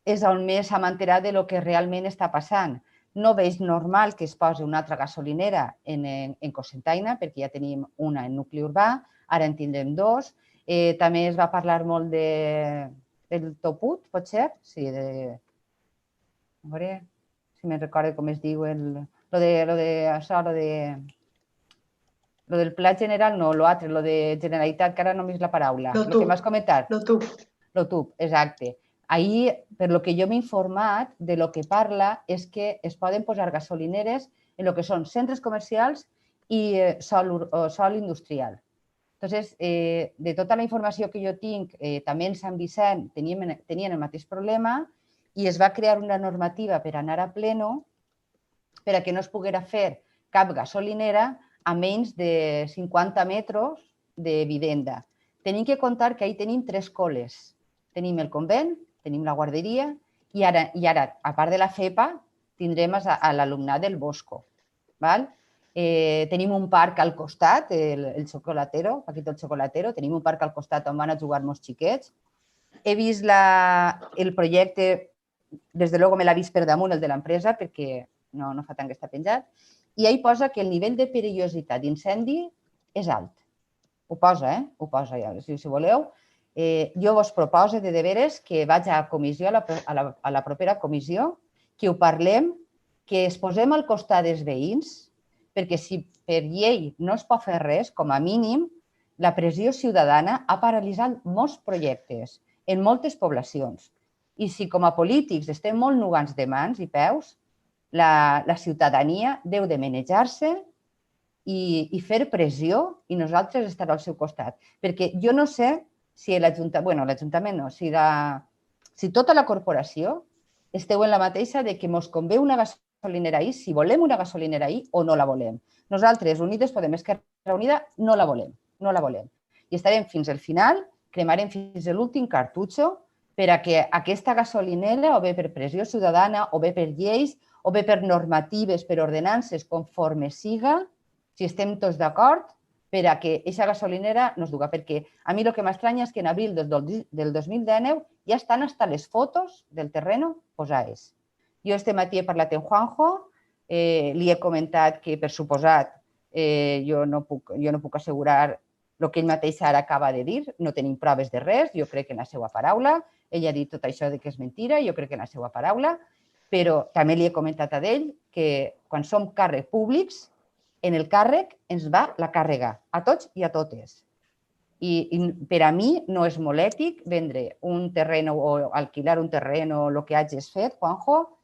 és on més s'ha enterat del que realment està passant. No veig normal que es posi una altra gasolinera en Cocentaina, perquè ja tenim una en nucli urbà, ara en tindrem dos. També es va parlar molt del Toput, pot ser? Sí, a veure si me'n recordo com es diu lo del pla general, no, l'altre, lo de Generalitat, que ara no m'és la paraula. Lo que m'has comentat. Lo TUP, exacte. Ahir, per lo que jo m'he informat, de lo que parla és que es poden posar gasolineres en el que són centres comercials i sòl industrial. Entonces, de tota la informació que jo tinc, també en Sant Vicent tenien el mateix problema i es va crear una normativa per anar a pleno per a que no es poguera fer cap gasolinera a menys de 50 metres de vivenda. Tenim que comptar que ahí tenim 3 coles. Tenim el convent, tenim la guarderia i ara, a part de la FEPA, tindrem a l'alumnat del Bosco. Tenim un parc al costat, el Chocolatero, Paquito el Chocolatero, tenim un parc al costat on van a jugar molts xiquets. He vist el projecte, des de luego me l'ha vist per damunt, el de l'empresa, perquè no fa tant que està penjat, i ahí posa que el nivell de perillositat d'incendi és alt. Ho posa, ho posa, si voleu. Jo vos proposo de veres que vaig a comissió, a la propera comissió, que ho parlem, que es posem al costat dels veïns, perquè si per llei no es pot fer res, com a mínim, la pressió ciutadana ha paralitzat molts projectes en moltes poblacions. I si com a polítics estem molt nugants de mans i peus, la ciutadania deu de manejar-se i fer pressió i nosaltres estar al seu costat. Perquè jo no sé si l'Ajuntament no, si tota la corporació esteu en la mateixa de que ens convé una gasolinera ahí, si volem una gasolinera ahí o no la volem. Nosaltres, Unides Podem, Esquerra Unida, no la volem. I estarem fins al final, cremarem fins a l'últim cartutxo per a que aquesta gasolinera, o bé per pressió ciutadana, o bé per lleis, o bé per normatives, per ordenances, conforme siga, si estem tots d'acord, per a que aquesta gasolinera no es duga. Perquè a mi el que m'estranya és que en abril del 2019 ja estan hasta les fotos del terreno posades. Jo este matí he parlat amb Juanjo, li he comentat que, per suposat, jo no puc assegurar el que ell mateix ara acaba de dir, no tenim proves de res, jo crec en la seva paraula, ell ha dit tot això que és mentira, jo crec en la seva paraula, però també li he comentat a ell que quan som càrrecs públics, en el càrrec ens va la càrrega, a tots i a totes. I per a mi no és molt ètic vendre un terreny o alquilar un terreny o el que hagis fet, Juanjo,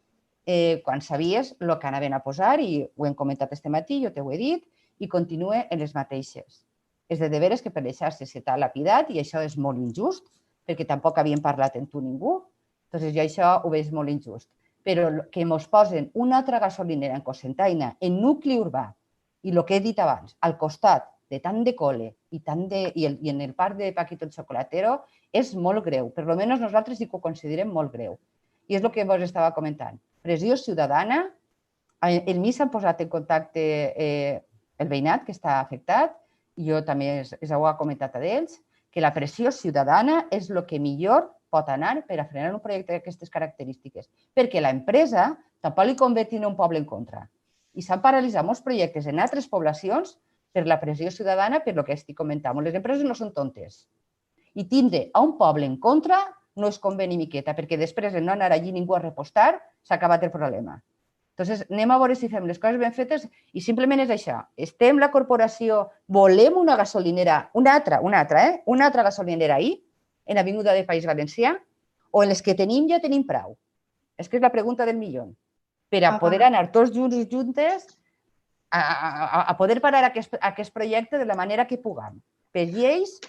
quan sabies el que anaven a posar, i ho hem comentat este matí, jo t'ho he dit, i continua en les mateixes. És de veres que per les xarxes s'ha lapidat i això és molt injust, perquè tampoc havíem parlat amb tu ningú, doncs jo això ho veig molt injust. Però que ens posen una altra gasolinera en Cocentaina, en nucli urbà, i el que he dit abans, al costat de tant de cole i en el parc de Paquito el Chocolatero, és molt greu. Per almenys nosaltres sí que ho considerem molt greu. I és el que vos estava comentant. Pressió ciutadana, en mi s'han posat en contacte el veïnat que està afectat, i jo també ho he comentat a ells, que la pressió ciutadana és el que millor pot anar per a frenar un projecte d'aquestes característiques. Perquè l'empresa tampoc li convé tenir un poble en contra. I s'han paralitzat molts projectes en altres poblacions per la pressió ciutadana, per el que estic comentant. Les empreses no són tontes. I tindre a un poble en contra no es convé ni miqueta, perquè després de no anar allí ningú a repostar, s'ha acabat el problema. Doncs anem a veure si fem les coses ben fetes i simplement és això. Estem la corporació, volem una gasolinera, una altra gasolinera ahí, en l'Avinguda del País Valencià, o en les que tenim ja tenim prou? És que és la pregunta del milió. Per a poder anar tots junts i juntes a poder parar aquest projecte de la manera que puguem. per lleis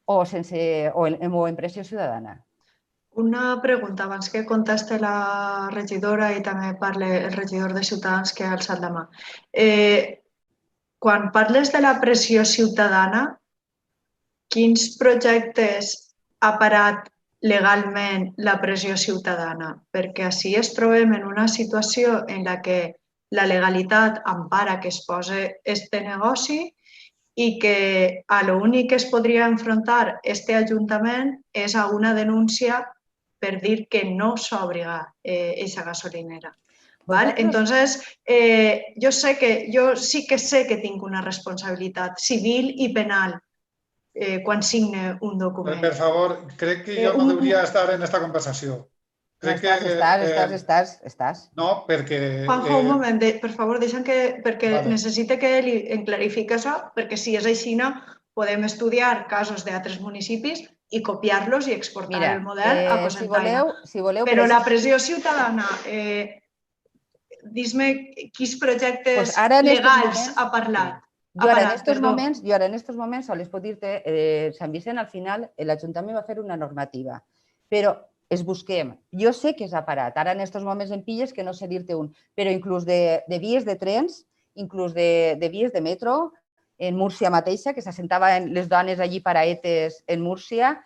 o en pressió ciutadana? Una pregunta abans que conteste la regidora i també parli el regidor de Ciutadans que ha alçat la mà. Quan parles de la pressió ciutadana, quins projectes ha parat legalment la pressió ciutadana? Perquè així es trobem en una situació en la que la legalitat empara que es posa este negoci i que a l'únic que es podria enfrontar este Ajuntament és a una denúncia per dir que no s'obriga aquesta gasolinera. Entonces, yo sí que sé que tinc una responsabilitat civil i penal quan signe un document. Per favor, crec que jo no hauria estar en esta conversació. Estàs. No, perquè... Juanjo, un moment, per favor, deixa'm que... Perquè necessite que em clarifiqui això, perquè si és així, podem estudiar casos d'altres municipis i copiar-los i exportar el model a Cocentaina. Però la pressió ciutadana, dis-me quins projectes legals ha parlat. Jo ara en estos moments, sols puc dir-te, Sant Vicent, al final, l'Ajuntament va fer una normativa, però es busquem. Jo sé que s'ha parat. Ara en estos moments em pilles que no sé dir-te un, però inclús de vies de trens, inclús de vies de metro, en Múrcia mateixa, que s'assentaven les dones allí paraetes en Múrcia.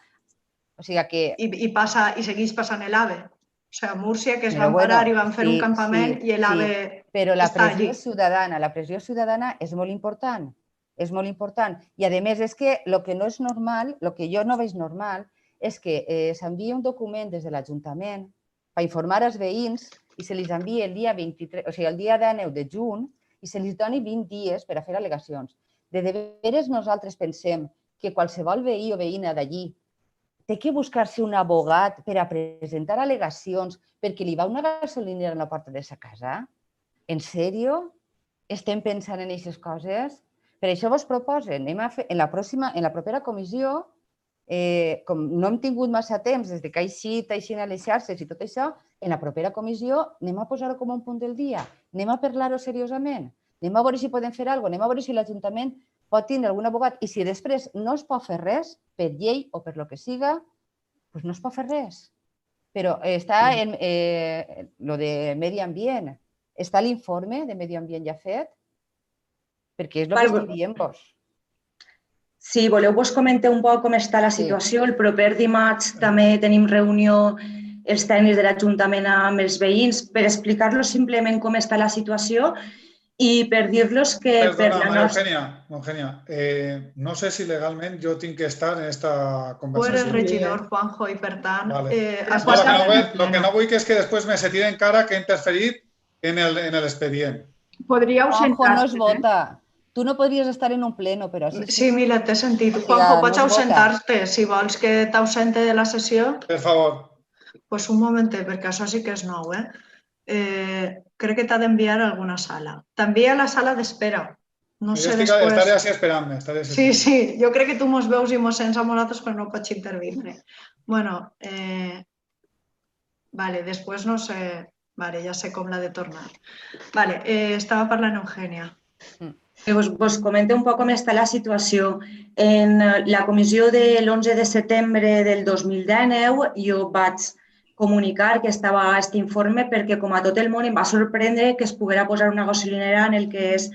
O sigui que... I segueix passant l'AVE. O sigui, a Múrcia, que es van parar i van fer un campament i l'AVE està allí. Però la pressió ciutadana és molt important. És molt important. I, a més, és que el que no és normal, el que jo no veig normal, és que s'envia un document des de l'Ajuntament per informar als veïns i se li envia el dia 23, o sigui, el dia 19 de juny i se li doni 20 dies per a fer al·legacions. De veres nosaltres pensem que qualsevol veí o veïna d'allí té que buscar-se un abogat per a presentar al·legacions perquè li va una gasolinera a la porta de sa casa? En sèrio? Estem pensant en aquestes coses? Per això vos proposen, en la propera comissió, com no hem tingut massa temps des que ha eixit a les xarxes i tot això, en la propera comissió anem a posar-ho com un punt del dia, anem a parlar-ho seriosament, anem a veure si podem fer alguna cosa, anem a veure si l'Ajuntament pot tindre algun abogat i si després no es pot fer res, per llei o per lo que siga, doncs no es pot fer res. Però està lo de medi ambient, està l'informe de medi ambient ja fet, perquè és el que estic dient-vos. Si voleu, vos comentar un poc com està la situació. El proper dimarts també tenim reunió els tècnics de l'Ajuntament amb els veïns per explicar-los simplement com està la situació i per dir-los que... Perdona, Eugènia, no sé si legalment jo tinc que estar en aquesta conversació. Tu eres regidor, Juanjo, i per tant... Lo que no vull és que després me se tire en cara que he interferit en l'expedient. Podríeu sentar-se. Juanjo, no es vota. Tu no podries estar en un pleno, però sí. Sí, mira, t'he sentit. Juanjo, pots ausentar-te si vols que t'ausente de la sessió? Per favor. Doncs un momentet, perquè això sí que és nou, crec que t'ha d'enviar a alguna sala. T'envia a la sala d'espera. No sé després... Estaré així esperant-me. Sí, jo crec que tu mos veus i mos sents a nosaltres, però no pots intervindre. Bueno, després no sé... Ja sé com l'ha de tornar. Estava parlant Eugènia. Vos comento un poc com està la situació. En la comissió de l'11 de setembre del 2019 jo vaig comunicar que estava aquest informe perquè, com a tot el món, em va sorprendre que es poguera posar una gasolinera en el que és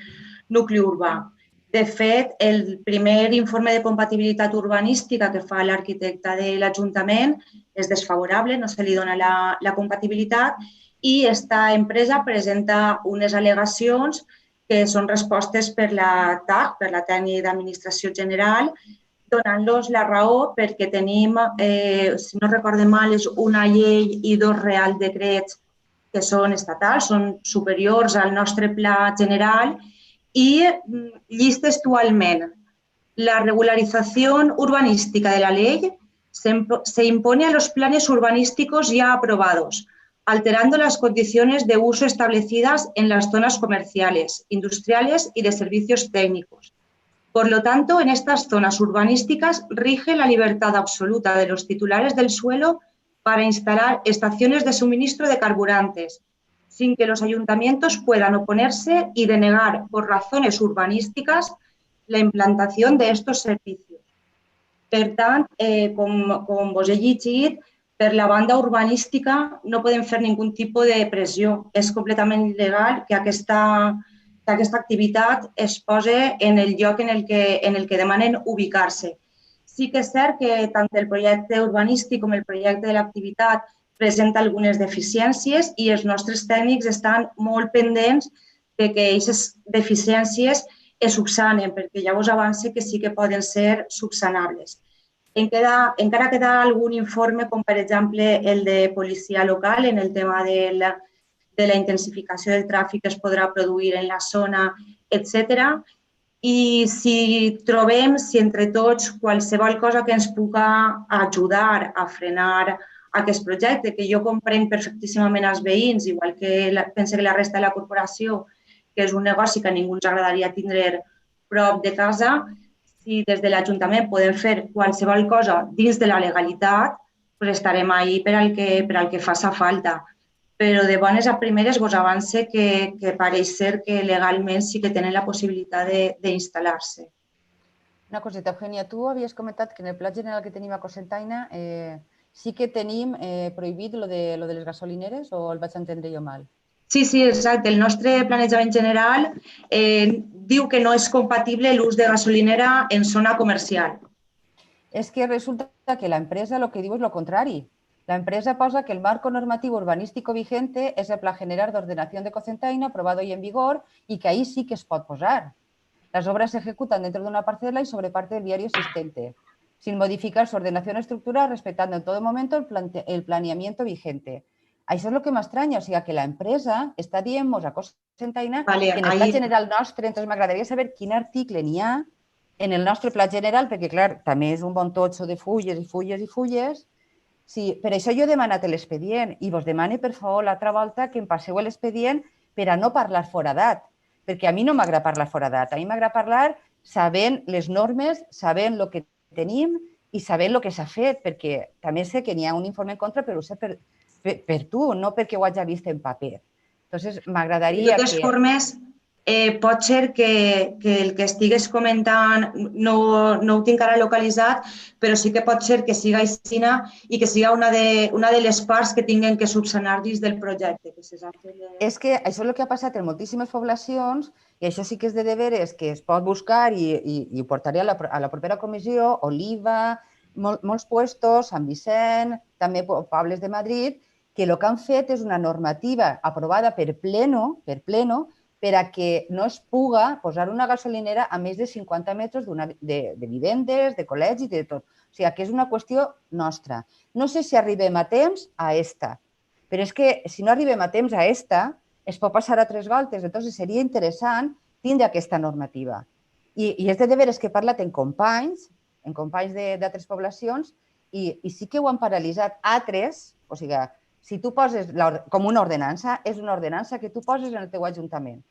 nucli urbà. De fet, el primer informe de compatibilitat urbanística que fa l'arquitecte de l'Ajuntament és desfavorable, no se li dona la compatibilitat i aquesta empresa presenta unes al·legacions que són respostes per la TAG, per la Tècnica d'Administració General, donant-los la raó perquè tenim, si no recorde mal, és una llei i 2 Real Decrets que són estatals, són superiors al nostre pla general y llis textualment. La regularización urbanística de la ley se impone a los planes urbanísticos ya aprobados, alterando las condiciones de uso establecidas en las zonas comerciales, industriales y de servicios técnicos. Por lo tanto, en estas zonas urbanísticas rige la libertad absoluta de los titulares del suelo para instalar estaciones de suministro de carburantes, sin que los ayuntamientos puedan oponerse y denegar por razones urbanísticas la implantación de estos servicios. Per tant, com vos he llegit, per la banda urbanística no podem fer ningú tipus de pressió. És completament il·legal que aquesta activitat es posi en el lloc en el que demanen ubicar-se. Sí que és cert que tant el projecte urbanístic com el projecte de l'activitat presenta algunes deficiències i els nostres tècnics estan molt pendents de que aquestes deficiències es subsanen, perquè ja us avance que sí que poden ser subsanables. Encara queda algun informe, com per exemple el de policia local, en el tema de la intensificació del tràfic que es podrà produir en la zona, etc. I si trobem, si entre tots, qualsevol cosa que ens puga ajudar a frenar aquest projecte, que jo comprenc perfectíssimament als veïns, igual que penso que la resta de la corporació, que és un negoci que a ningú ens agradaria tindre prop de casa, si des de l'Ajuntament podem fer qualsevol cosa dins de la legalitat, doncs estarem ahí per al que faci falta. Però de bones a primeres vos avance que pareix ser que legalment sí que tenen la possibilitat d'instal·lar-se. Una coseta, Eugènia, tu havies comentat que en el pla general que tenim a Cocentaina sí que tenim prohibit lo de les gasolineres o el vaig entendre jo mal? Sí, exacte. El nostre planejament general diu que no és compatible l'ús de gasolinera en zona comercial. És que resulta que la empresa lo que diu és lo contrari. La empresa posa que el marco normativo urbanístico vigente es el Plan General de Ordenación de Cocentaina aprobado y en vigor y que ahí sí que es pot posar. Las obras se ejecutan dentro de una parcela y sobre parte del viario existente, sin modificar su ordenación estructural, respetando en todo momento el planeamiento vigente. Això és el que m'estranya, o sigui, que la empresa està dient-nos a Cocentaina que en el pla general nostre, entonces m'agradaria saber quin article n'hi ha en el nostre pla general, perquè, clar, també és un bon totxo de fulles i fulles i fulles. Sí, per això jo he demanat l'expedient i vos demane, per favor, l'altra volta que em passeu l'expedient per a no parlar foradat, perquè a mi no m'agrada parlar foradat, a mi m'agrada parlar sabent les normes, sabent el que tenim i sabent el que s'ha fet, perquè també sé que n'hi ha un informe en contra, però ho sé per tu, no perquè ho hagi vist en paper. Entonces, m'agradaria que... De totes formes, pot ser que el que estigues comentant no ho tinc ara localitzat, però sí que pot ser que siga aixina i que siga una de les parts que tinguin que subsanar dins del projecte. És que això és el que ha passat en moltíssimes poblacions i això sí que és de deberes que es pot buscar i ho portaré a la propera comissió, Oliva, molts puestos, Sant Vicent, també pobles de Madrid, que el que han fet és una normativa aprovada per pleno per a que no es puga posar una gasolinera a més de 50 metres de vivendes, de col·legis, de tot. O sigui, que és una qüestió nostra. No sé si arribem a temps a esta, però és que si no arribem a temps a esta, es pot passar a 3 voltes. Entonces, seria interessant tindre aquesta normativa. I és de deberes que he parlat en companys d'altres poblacions i sí que ho han paralitzat altres, o sigui, si tu poses com una ordenança, és una ordenança que tu poses en el teu ajuntament.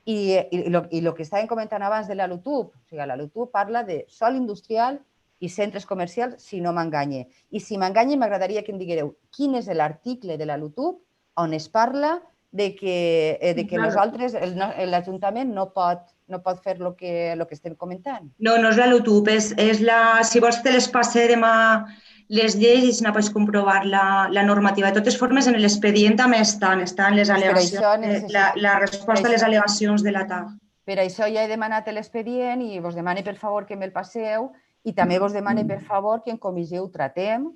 I el que estàvem comentant abans de la LUTUP, o sigui, la LUTUP parla de sòl industrial i centres comercials, si no m'enganye. I si m'enganye, m'agradaria que em diguereu quin és l'article de la LUTUP on es parla de que nosaltres, l'Ajuntament, no pot fer el que estem comentant. No és la LUTUP, és la... Si vols te les passe demà les lleis i si no pots comprovar la normativa. De totes formes, en l'expedient també estan les al·legacions, la resposta a les al·legacions de la TAG. Per això ja he demanat l'expedient i vos demane, per favor, que me'l passeu i també vos demane, per favor, que en comissió ho tratem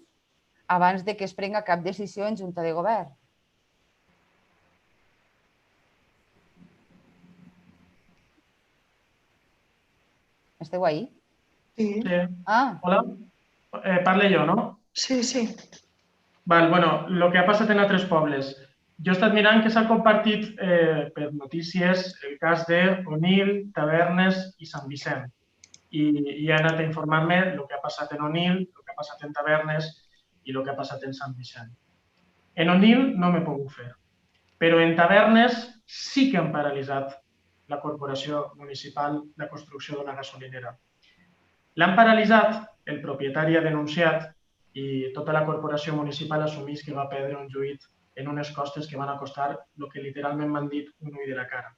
abans de que es prenga cap decisió en Junta de Govern. Esteu ahí? Sí. Hola. Parle jo, no? Sí. Bueno, el que ha passat en altres pobles. Jo he estat mirant que s'ha compartit per notícies el cas d'Onil, Tavernes i Sant Vicent. I he anat a informar-me el que ha passat en Onil, el que ha passat en Tavernes i el que ha passat en Sant Vicent. En Onil no m'he pogut fer, però en Tavernes sí que han paralitzat la corporació municipal la construcció d'una gasolinera. L'han paralitzat, el propietari ha denunciat i tota la corporació municipal assumeix que va perdre un lluït en unes costes que van costar el que literalment m'han dit un ull de la cara.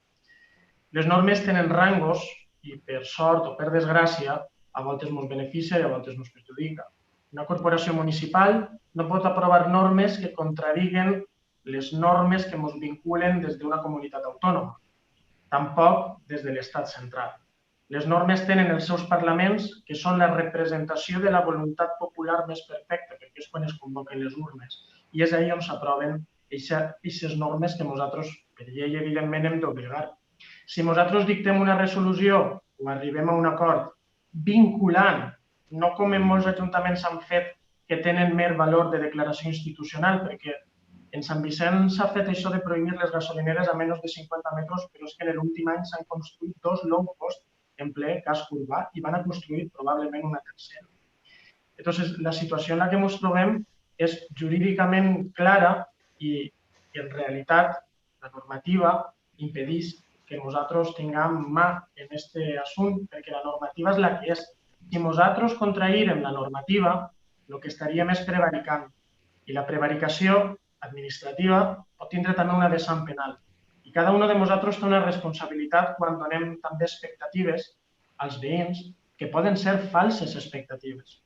Les normes tenen rangos i per sort o per desgràcia a voltes ens beneficia i a voltes ens perjudica. Una corporació municipal no pot aprovar normes que contradiguen les normes que ens vinculen des d'una comunitat autònoma, tampoc des de l'estat central. Les normes tenen els seus parlaments, que són la representació de la voluntat popular més perfecta, perquè és quan es convoquen les urnes. I és ahí on s'aproven aquestes normes que nosaltres, per llei, evidentment, hem d'obligar. Si nosaltres dictem una resolució o arribem a un acord vinculant, no com en molts ajuntaments s'han fet que tenen més valor de declaració institucional, perquè en Sant Vicenç s'ha fet això de prohibir les gasolineres a menys de 50 metres, però és que en l'últim any s'han construït 2 low cost en ple casc urbà i van a construir probablement una tercera. Entonces, la situació en la que ens trobem és jurídicament clara i en realitat la normativa impedeix que nosaltres tinguem mà en aquest assumpte, perquè la normativa és la que és. Si nosaltres contraïrem la normativa, el que estaríem és prevaricant. I la prevaricació administrativa pot tindre també una vessant penal. I cada un de nosaltres té una responsabilitat quan donem també expectatives als veïns que poden ser falses expectatives.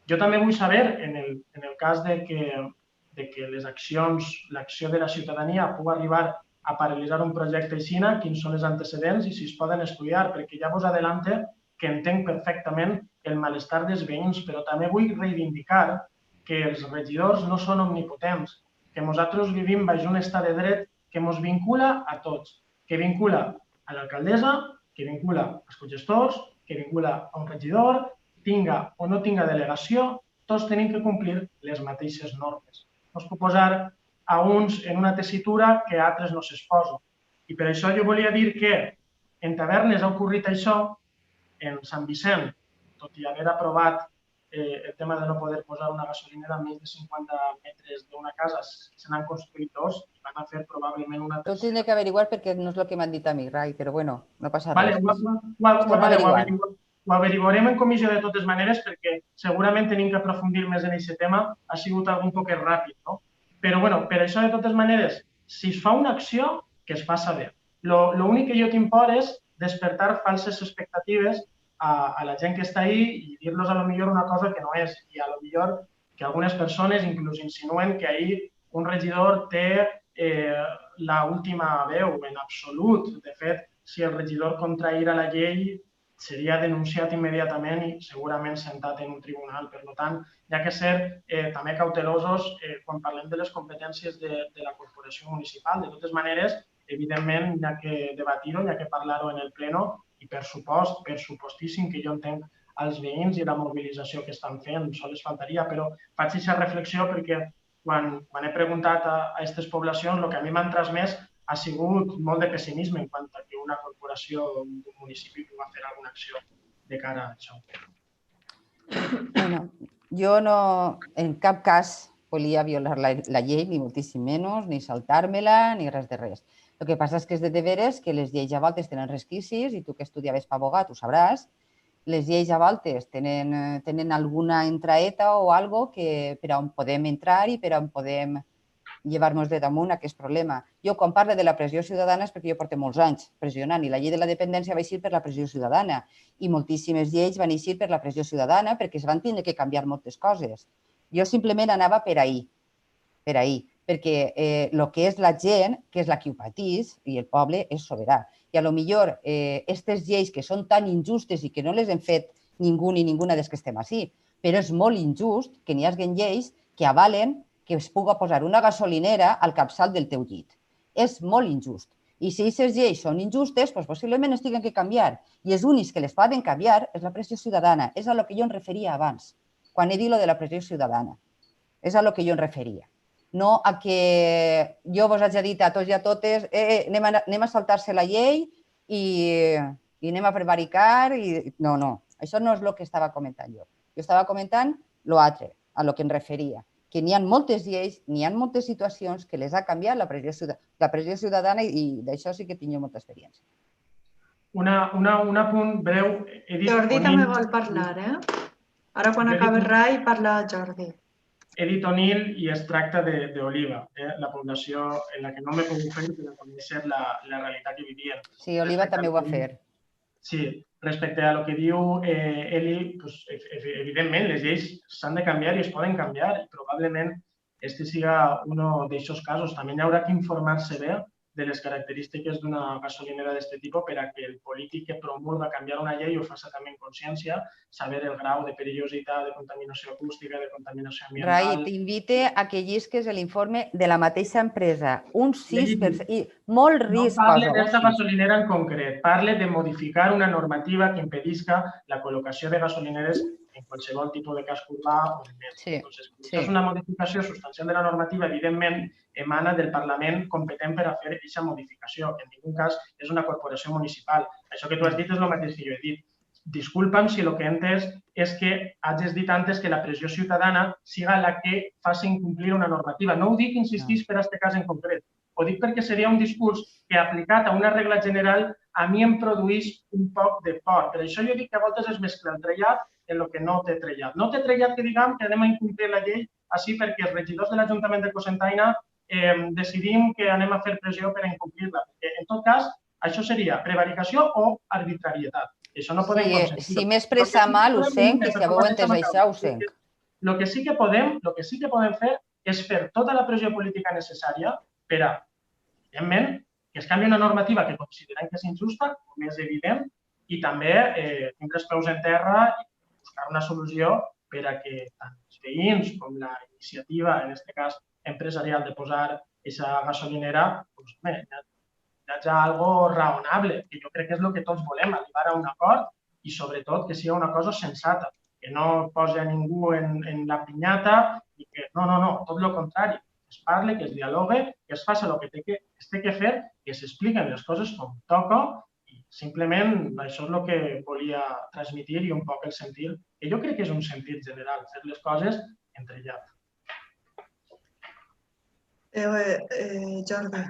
Jo també vull saber, en el cas de que les accions, l'acció de la ciutadania pugui arribar a paralitzar un projecte així, quins són els antecedents i si es poden estudiar, perquè ja vos adelante que entenc perfectament el malestar dels veïns, però també vull reivindicar que els regidors no són omnipotents, que nosaltres vivim baix un estat de dret que ens vincula a tots, que vincula a l'alcaldessa, que vincula als cogestors, que vincula a un regidor, tinga o no tinga delegació, tots tenim que complir les mateixes normes. No es pot posar a uns en una tessitura que a altres no s'exposen. I per això jo volia dir que en Tavernes ha ocorrit això, en Sant Vicent, tot i haver aprovat el tema de no poder posar una gasolinera a més de 50 metres d'una casa, se n'han construït 2 i van a fer probablement una tercera. Ho tindré que averiguar perquè no és el que m'han dit a mi, Rai, però bueno, no passa res. Ho averiguarem en comissió de totes maneres perquè segurament tenim que aprofundir més en aquest tema. Ha sigut algun poc ràpid, no? Però per això, de totes maneres, si es fa una acció, que es faça bé. L'únic que jo tinc por és despertar falses expectatives a la gent que està ahí i dir-los a lo millor una cosa que no és. I a lo millor que algunes persones inclús insinuen que ahí un regidor té l'última veu en absolut. De fet, si el regidor contraïra la llei, seria denunciat immediatament i segurament sentat en un tribunal. Per tant, hi ha que ser també cautelosos quan parlem de les competències de la corporació municipal. De totes maneres, evidentment, hi ha que debatir-ho, hi ha que parlar-ho en el pleno i per supostíssim que jo entenc els veïns i la mobilització que estan fent, sols faltaria, però faig aquesta reflexió perquè quan he preguntat a aquestes poblacions, el que a mi m'han transmès ha sigut molt de pessimisme en quant a que una corporació d'un municipi pugui fer alguna acció de cara a això. Bueno, jo no, en cap cas volia violar la llei, ni moltíssim menys, ni saltar-me-la, ni res de res. El que passa és que és de veres que les lleis a voltes tenen resquicis, i tu que estudiaves per abogat ho sabràs, les lleis a voltes tenen alguna entraeta o algo per on podem entrar i per on podem llevar-nos de damunt aquest problema. Jo, quan parlo de la pressió ciutadana, és perquè jo porto molts anys pressionant i la llei de la dependència va eixir per la pressió ciutadana i moltíssimes lleis van eixir per la pressió ciutadana perquè es van tindre que canviar moltes coses. Jo simplement anava per ahí, perquè el que és la gent, que és la que ho patís, i el poble és sobirà. I potser aquestes lleis que són tan injustes i que no les hem fet ningú ni ninguna des que estem així, però és molt injust que n'hi hagi lleis que avalen que es pugui posar una gasolinera al capçal del teu llit. És molt injust. I si aquestes lleis són injustes, doncs possiblement es tinguin que canviar. I els únics que les poden canviar és la pressió ciutadana. És a lo que jo em referia abans, quan he dit lo de la pressió ciutadana. És a lo que jo em referia. No a que jo vos hagi dit a tots i a totes anem a saltar-se la llei i anem a prevaricar. No, no. Això no és el que estava comentant jo. Jo estava comentant l'altre, a lo que em referia. Que n'hi ha moltes lleis, n'hi ha moltes situacions que les ha canviat la pressió ciutadana i d'això sí que tinc molta experiència. Un apunt breu. Jordi també vol parlar, Ara quan acabi Rai parla Jordi. He dit Onil i es tracta d'Oliva, la població en la que no m'he pogut fer per conèixer la realitat que vivien. Sí, Oliva també ho va fer. Sí, respecte a lo que diu Eli, evidentment, les lleis s'han de canviar i es poden canviar i probablement este siga un d'aquests casos. També hi haurà que informar-se bé de les característiques d'una gasolinera d'aquest tipus per a que el polític que promulga canviar una llei ho faci també en consciència, saber el grau de perillositat, de contaminació acústica, de contaminació ambiental. Rai, t'invite a que llisques l'informe de la mateixa empresa. Un 6%, i molt risc. No parle d'esta gasolinera en concret, parle de modificar una normativa que impedisca la col·locació de gasolineres en qualsevol tipus de casc urbà o de metro. Això és una modificació substancial de la normativa, evidentment, emana del Parlament competent per a fer aquesta modificació. En ningú cas és una corporació municipal. Això que tu has dit és el mateix que jo he dit. Disculpa'm si el que he entès és que hagis dit antes que la pressió ciutadana siga la que faci incomplir una normativa. No ho dic, insistís, per a aquest cas en concret. Ho dic perquè seria un discurs que, aplicat a una regla general, a mi em produeix un poc de por. Per això jo dic que a voltes es mescla el trellat en el que no té trellat. No té trellat que diguem que anem a incomplir la llei així perquè els regidors de l'Ajuntament de Cocentaina decidim que anem a fer pressió per a incomplir-la. En tot cas, això seria prevaricació o arbitrarietat. Això no podem consentir. Si m'he expressat mal, ho sent, i si haveu entès això, ho sent. El que sí que podem fer és fer tota la pressió política necessària per a, evidentment, que es canvi una normativa que considerem que és injusta, com és evident, i també tindre els peus en terra i buscar una solució per a que tant els veïns com la iniciativa, en aquest cas empresarial, de posar aquesta gasolinera, hi hagi algo raonable, que jo crec que és el que tots volem, arribar a un acord i sobretot que sigui una cosa sensata, que no posi a ningú en la pinyata i que no, tot el contrari, que es parli, que es dialogue, que es faci el que es té que fer, que s'expliquen les coses com toca i simplement això és el que volia transmitir i un poc el sentir, que jo crec que és un sentit general, fer les coses entre llat. Jordi.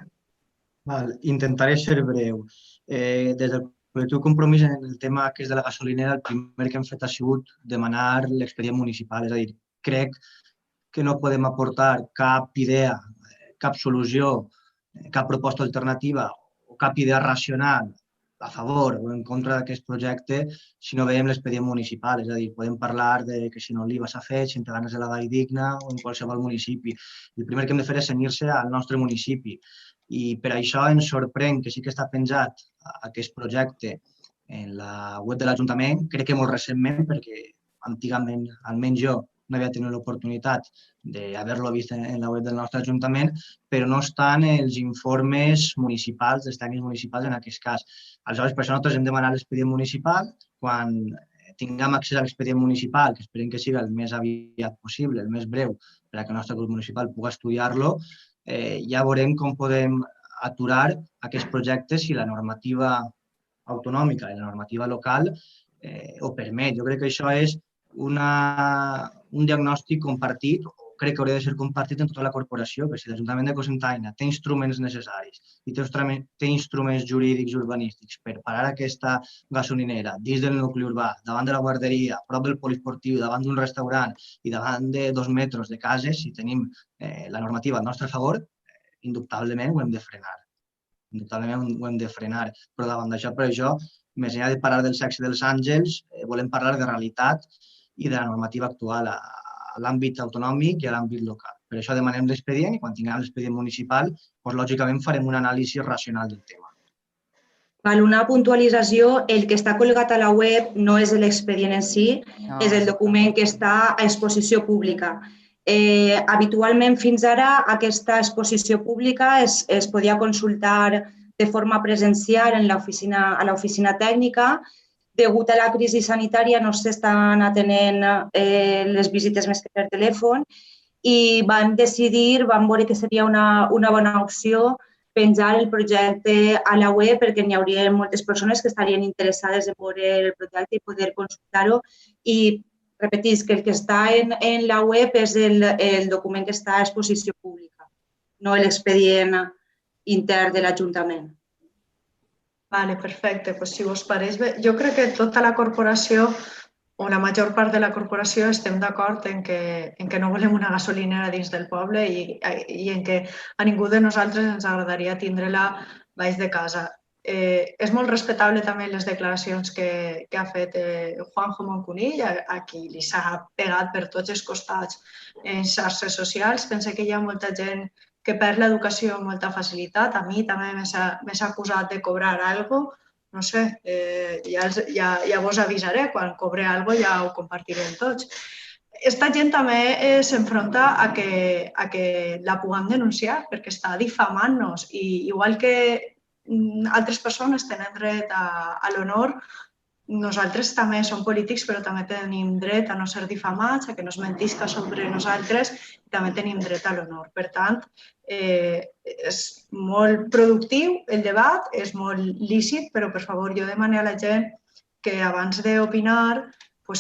Intentaré ser breu. Des del col·lectiu Compromís en el tema que és de la gasolinera, el primer que hem fet ha sigut demanar l'expedient municipal. És a dir, crec que no podem aportar cap idea, cap solució, cap proposta alternativa o cap idea racional a favor o en contra d'aquest projecte si no veiem l'expedient municipal. És a dir, podem parlar de que si no l'IVA s'ha fet, si en Teganes de la Vall Digna o en qualsevol municipi. El primer que hem de fer és cenyir-se al nostre municipi. I per això ens sorprèn que sí que està penjat aquest projecte en la web de l'Ajuntament, crec que molt recentment, perquè antigament, almenys jo, no havia tingut l'oportunitat d'haver-lo vist en la web del nostre Ajuntament, però no estan els informes municipals, dels tècnics municipals en aquest cas. Aleshores, per això nosaltres hem demanat l'expedient municipal. Quan tinguem accés a l'expedient municipal, que esperem que sigui el més aviat possible, el més breu, perquè el nostre grup municipal pugui estudiar-lo, ja veurem com podem aturar aquests projectes si la normativa autonòmica i la normativa local ho permet. Jo crec que això és un diagnòstic compartit, o crec que hauria de ser compartit en tota la corporació, que si l'Ajuntament de Cocentaina té instruments necessaris i té instruments jurídics i urbanístics per parar aquesta gasolinera dins del nucli urbà, davant de la guarderia, prop del poliesportiu, davant d'un restaurant i davant de 2 metres de cases, si tenim la normativa al nostre favor, indubtablement ho hem de frenar. Indubtablement ho hem de frenar. Però davant d'això, per això, més enllà de parlar del sexe dels àngels, volem parlar de realitat i de la normativa actual a l'àmbit autonòmic i a l'àmbit local. Per això demanem l'expedient i quan tinguem l'expedient municipal, lògicament farem una anàlisi racional del tema. Una puntualització, el que està col·locat a la web no és l'expedient en si, és el document que està a exposició pública. Habitualment, fins ara, aquesta exposició pública es podia consultar de forma presencial a l'oficina tècnica. Degut a la crisi sanitària no s'estan atenent les visites més que per telèfon i vam veure que seria una bona opció penjar el projecte a la web perquè n'hi hauria moltes persones que estarien interessades en veure el projecte i poder consultar-ho. I repetís que el que està en la web és el document que està a exposició pública, no l'expedient intern de l'Ajuntament. Vale, perfecte. Si us pareix bé, jo crec que tota la corporació o la major part de la corporació estem d'acord en que no volem una gasolinera dins del poble i en que a ningú de nosaltres ens agradaria tindre-la baix de casa. És molt respectable també les declaracions que ha fet Juanjo Moncunill, a qui li s'ha pegat per tots els costats en xarxes socials. Penso que hi ha molta gent que perd l'educació amb molta facilitat. A mi també m'ha acusat de cobrar alguna cosa. No sé, ja vos avisaré, quan cobre alguna cosa ja ho compartirem tots. Esta gent també s'enfronta a que la puguem denunciar perquè està difamant-nos i igual que altres persones tenen dret a l'honor, nosaltres també som polítics però també tenim dret a no ser difamats, a que no es mentisca sobre nosaltres i també tenim dret a l'honor. Per tant, és molt productiu el debat, és molt lícit, però per favor jo demano a la gent que abans d'opinar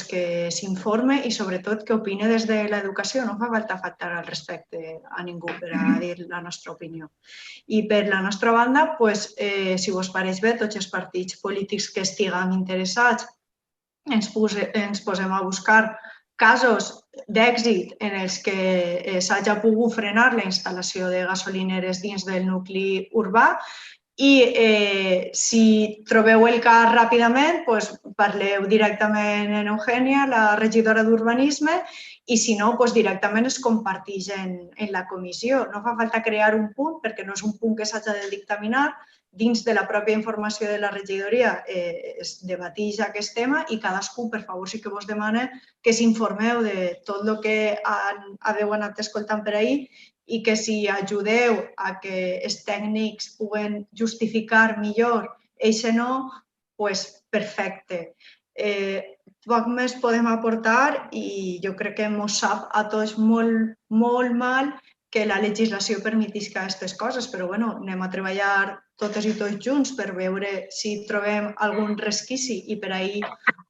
que s'informe i sobretot que opine des de l'educació. No fa falta faltar al respecte a ningú per a dir la nostra opinió. I per la nostra banda, si vos pareix bé, tots els partits polítics que estiguem interessats ens posem a buscar casos d'èxit en els que s'hagi pogut frenar la instal·lació de gasolineres dins del nucli urbà. I si trobeu el cas ràpidament, parleu directament amb Eugènia, la regidora d'Urbanisme, i si no, directament es comparteix en la comissió. No fa falta crear un punt, perquè no és un punt que s'hagi de dictaminar. Dins de la pròpia informació de la regidoria es debateix aquest tema i cadascú, per favor, sí que vos demana que s'informeu de tot el que haveu anat escoltant per ahir i que si ajudeu a que els tècnics puguen justificar millor eixe no, perfecte. Poc més podem aportar i jo crec que ens sap a tots molt mal que la legislació permetisca aquestes coses, però anem a treballar totes i tots junts per veure si trobem algun resquici i per ahir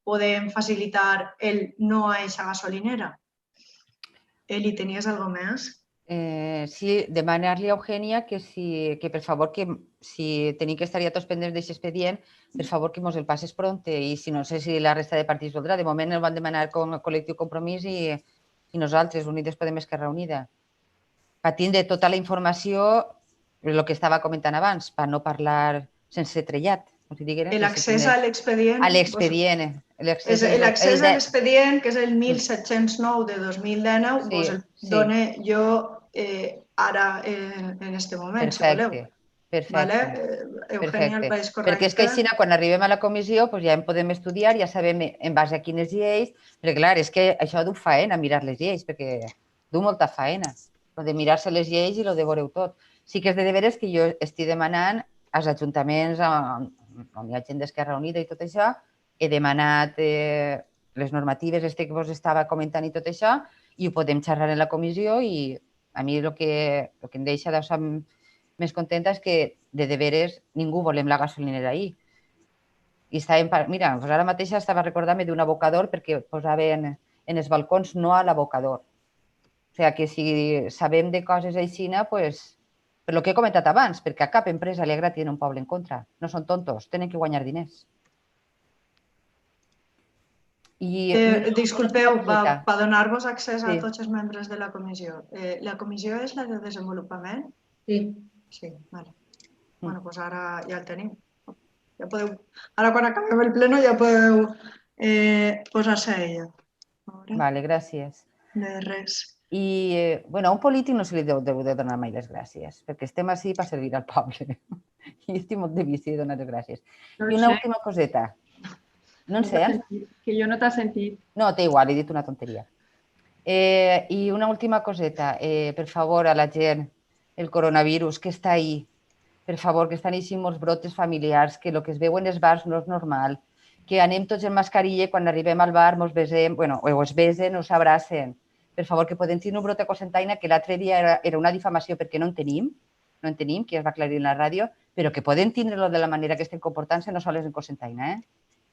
podem facilitar el no a aquesta gasolinera. Eli, tenies alguna cosa més? Sí, demanar-li a Eugènia que per favor, si tenim que estar ja tots pendents d'aquest expedient, per favor que mos el passes pront i si no sé si la resta de partits voldrà. De moment el van demanar com a col·lectiu Compromís i nosaltres, Unides Podem Esquerra Unida. Per tindre tota la informació, el que estava comentant abans, per no parlar sense trellat. L'accés a l'expedient. A l'expedient. L'accés a l'expedient, que és el 1709 de 2019, vos el dono jo ara en aquest moment, si voleu. Perfecte. Perquè és que així, quan arribem a la comissió, ja en podem estudiar, ja sabem en base a quines lleis, perquè clar, és que això du faena, mirar les lleis, perquè du molta faena, el de mirar-se les lleis i el de veure-ho tot. Sí que és de veres que jo estic demanant als ajuntaments, on hi ha gent d'Esquerra Unida i tot això, he demanat les normatives que vos estava comentant i tot això, i ho podem xerrar en la comissió i a mi el que em deixa més contenta és que de veres ningú volem la gasolinera ahir. I estàvem, mira, ara mateix estava recordant-me d'un abocador perquè posaven en els balcons no a l'abocador. O sigui que si sabem de coses així, per el que he comentat abans, perquè a cap empresa li agrada tenir un poble en contra. No són tontos, tenen que guanyar diners. Disculpeu, per donar-vos accés a tots els membres de la comissió. La comissió és la de desenvolupament? Sí. Sí, vale. Bueno, doncs ara ja el tenim. Ara quan acabem el pleno ja podeu posar-se a ella. Vale, gràcies. De res. I a un polític no se li deu de donar mai les gràcies, perquè estem així per servir al poble. I estic molt de vici de donar les gràcies. I una última coseta. No en sé. Que jo no t'ha sentit. No, té igual, he dit una tonteria. I una última coseta. Per favor, a la gent, el coronavirus, que està ahí. Per favor, que estan així molts brotes familiars, que el que es veu en els bars no és normal, que anem tots en mascarilla i quan arribem al bar mos besem, o es besen o s'abracen. Per favor, que podem tenir un brot de cosentaina, que l'altre dia era una difamació perquè no en tenim, que es va aclarir en la ràdio, però que podem tindre-lo de la manera que estem comportant-se no sols en cosentaina.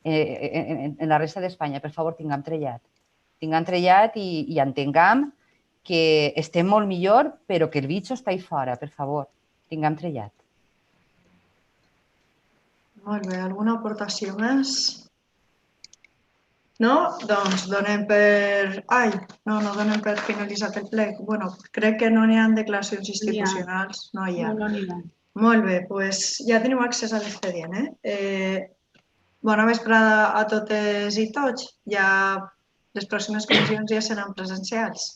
En la resta d'Espanya, per favor, tinguem trellat i entenguem que estem molt millor, però que el bitxo està ahí fora, per favor, tinguem trellat. Molt bé, alguna aportació més? No? Doncs donem per... no donem per finalitzat el ple. Bueno, crec que no n'hi ha declaracions institucionals. No hi ha. Molt bé, doncs ja teniu accés a l'expedient. Bona vesprada a totes i tots. Les pròximes comissions ja seran presencials.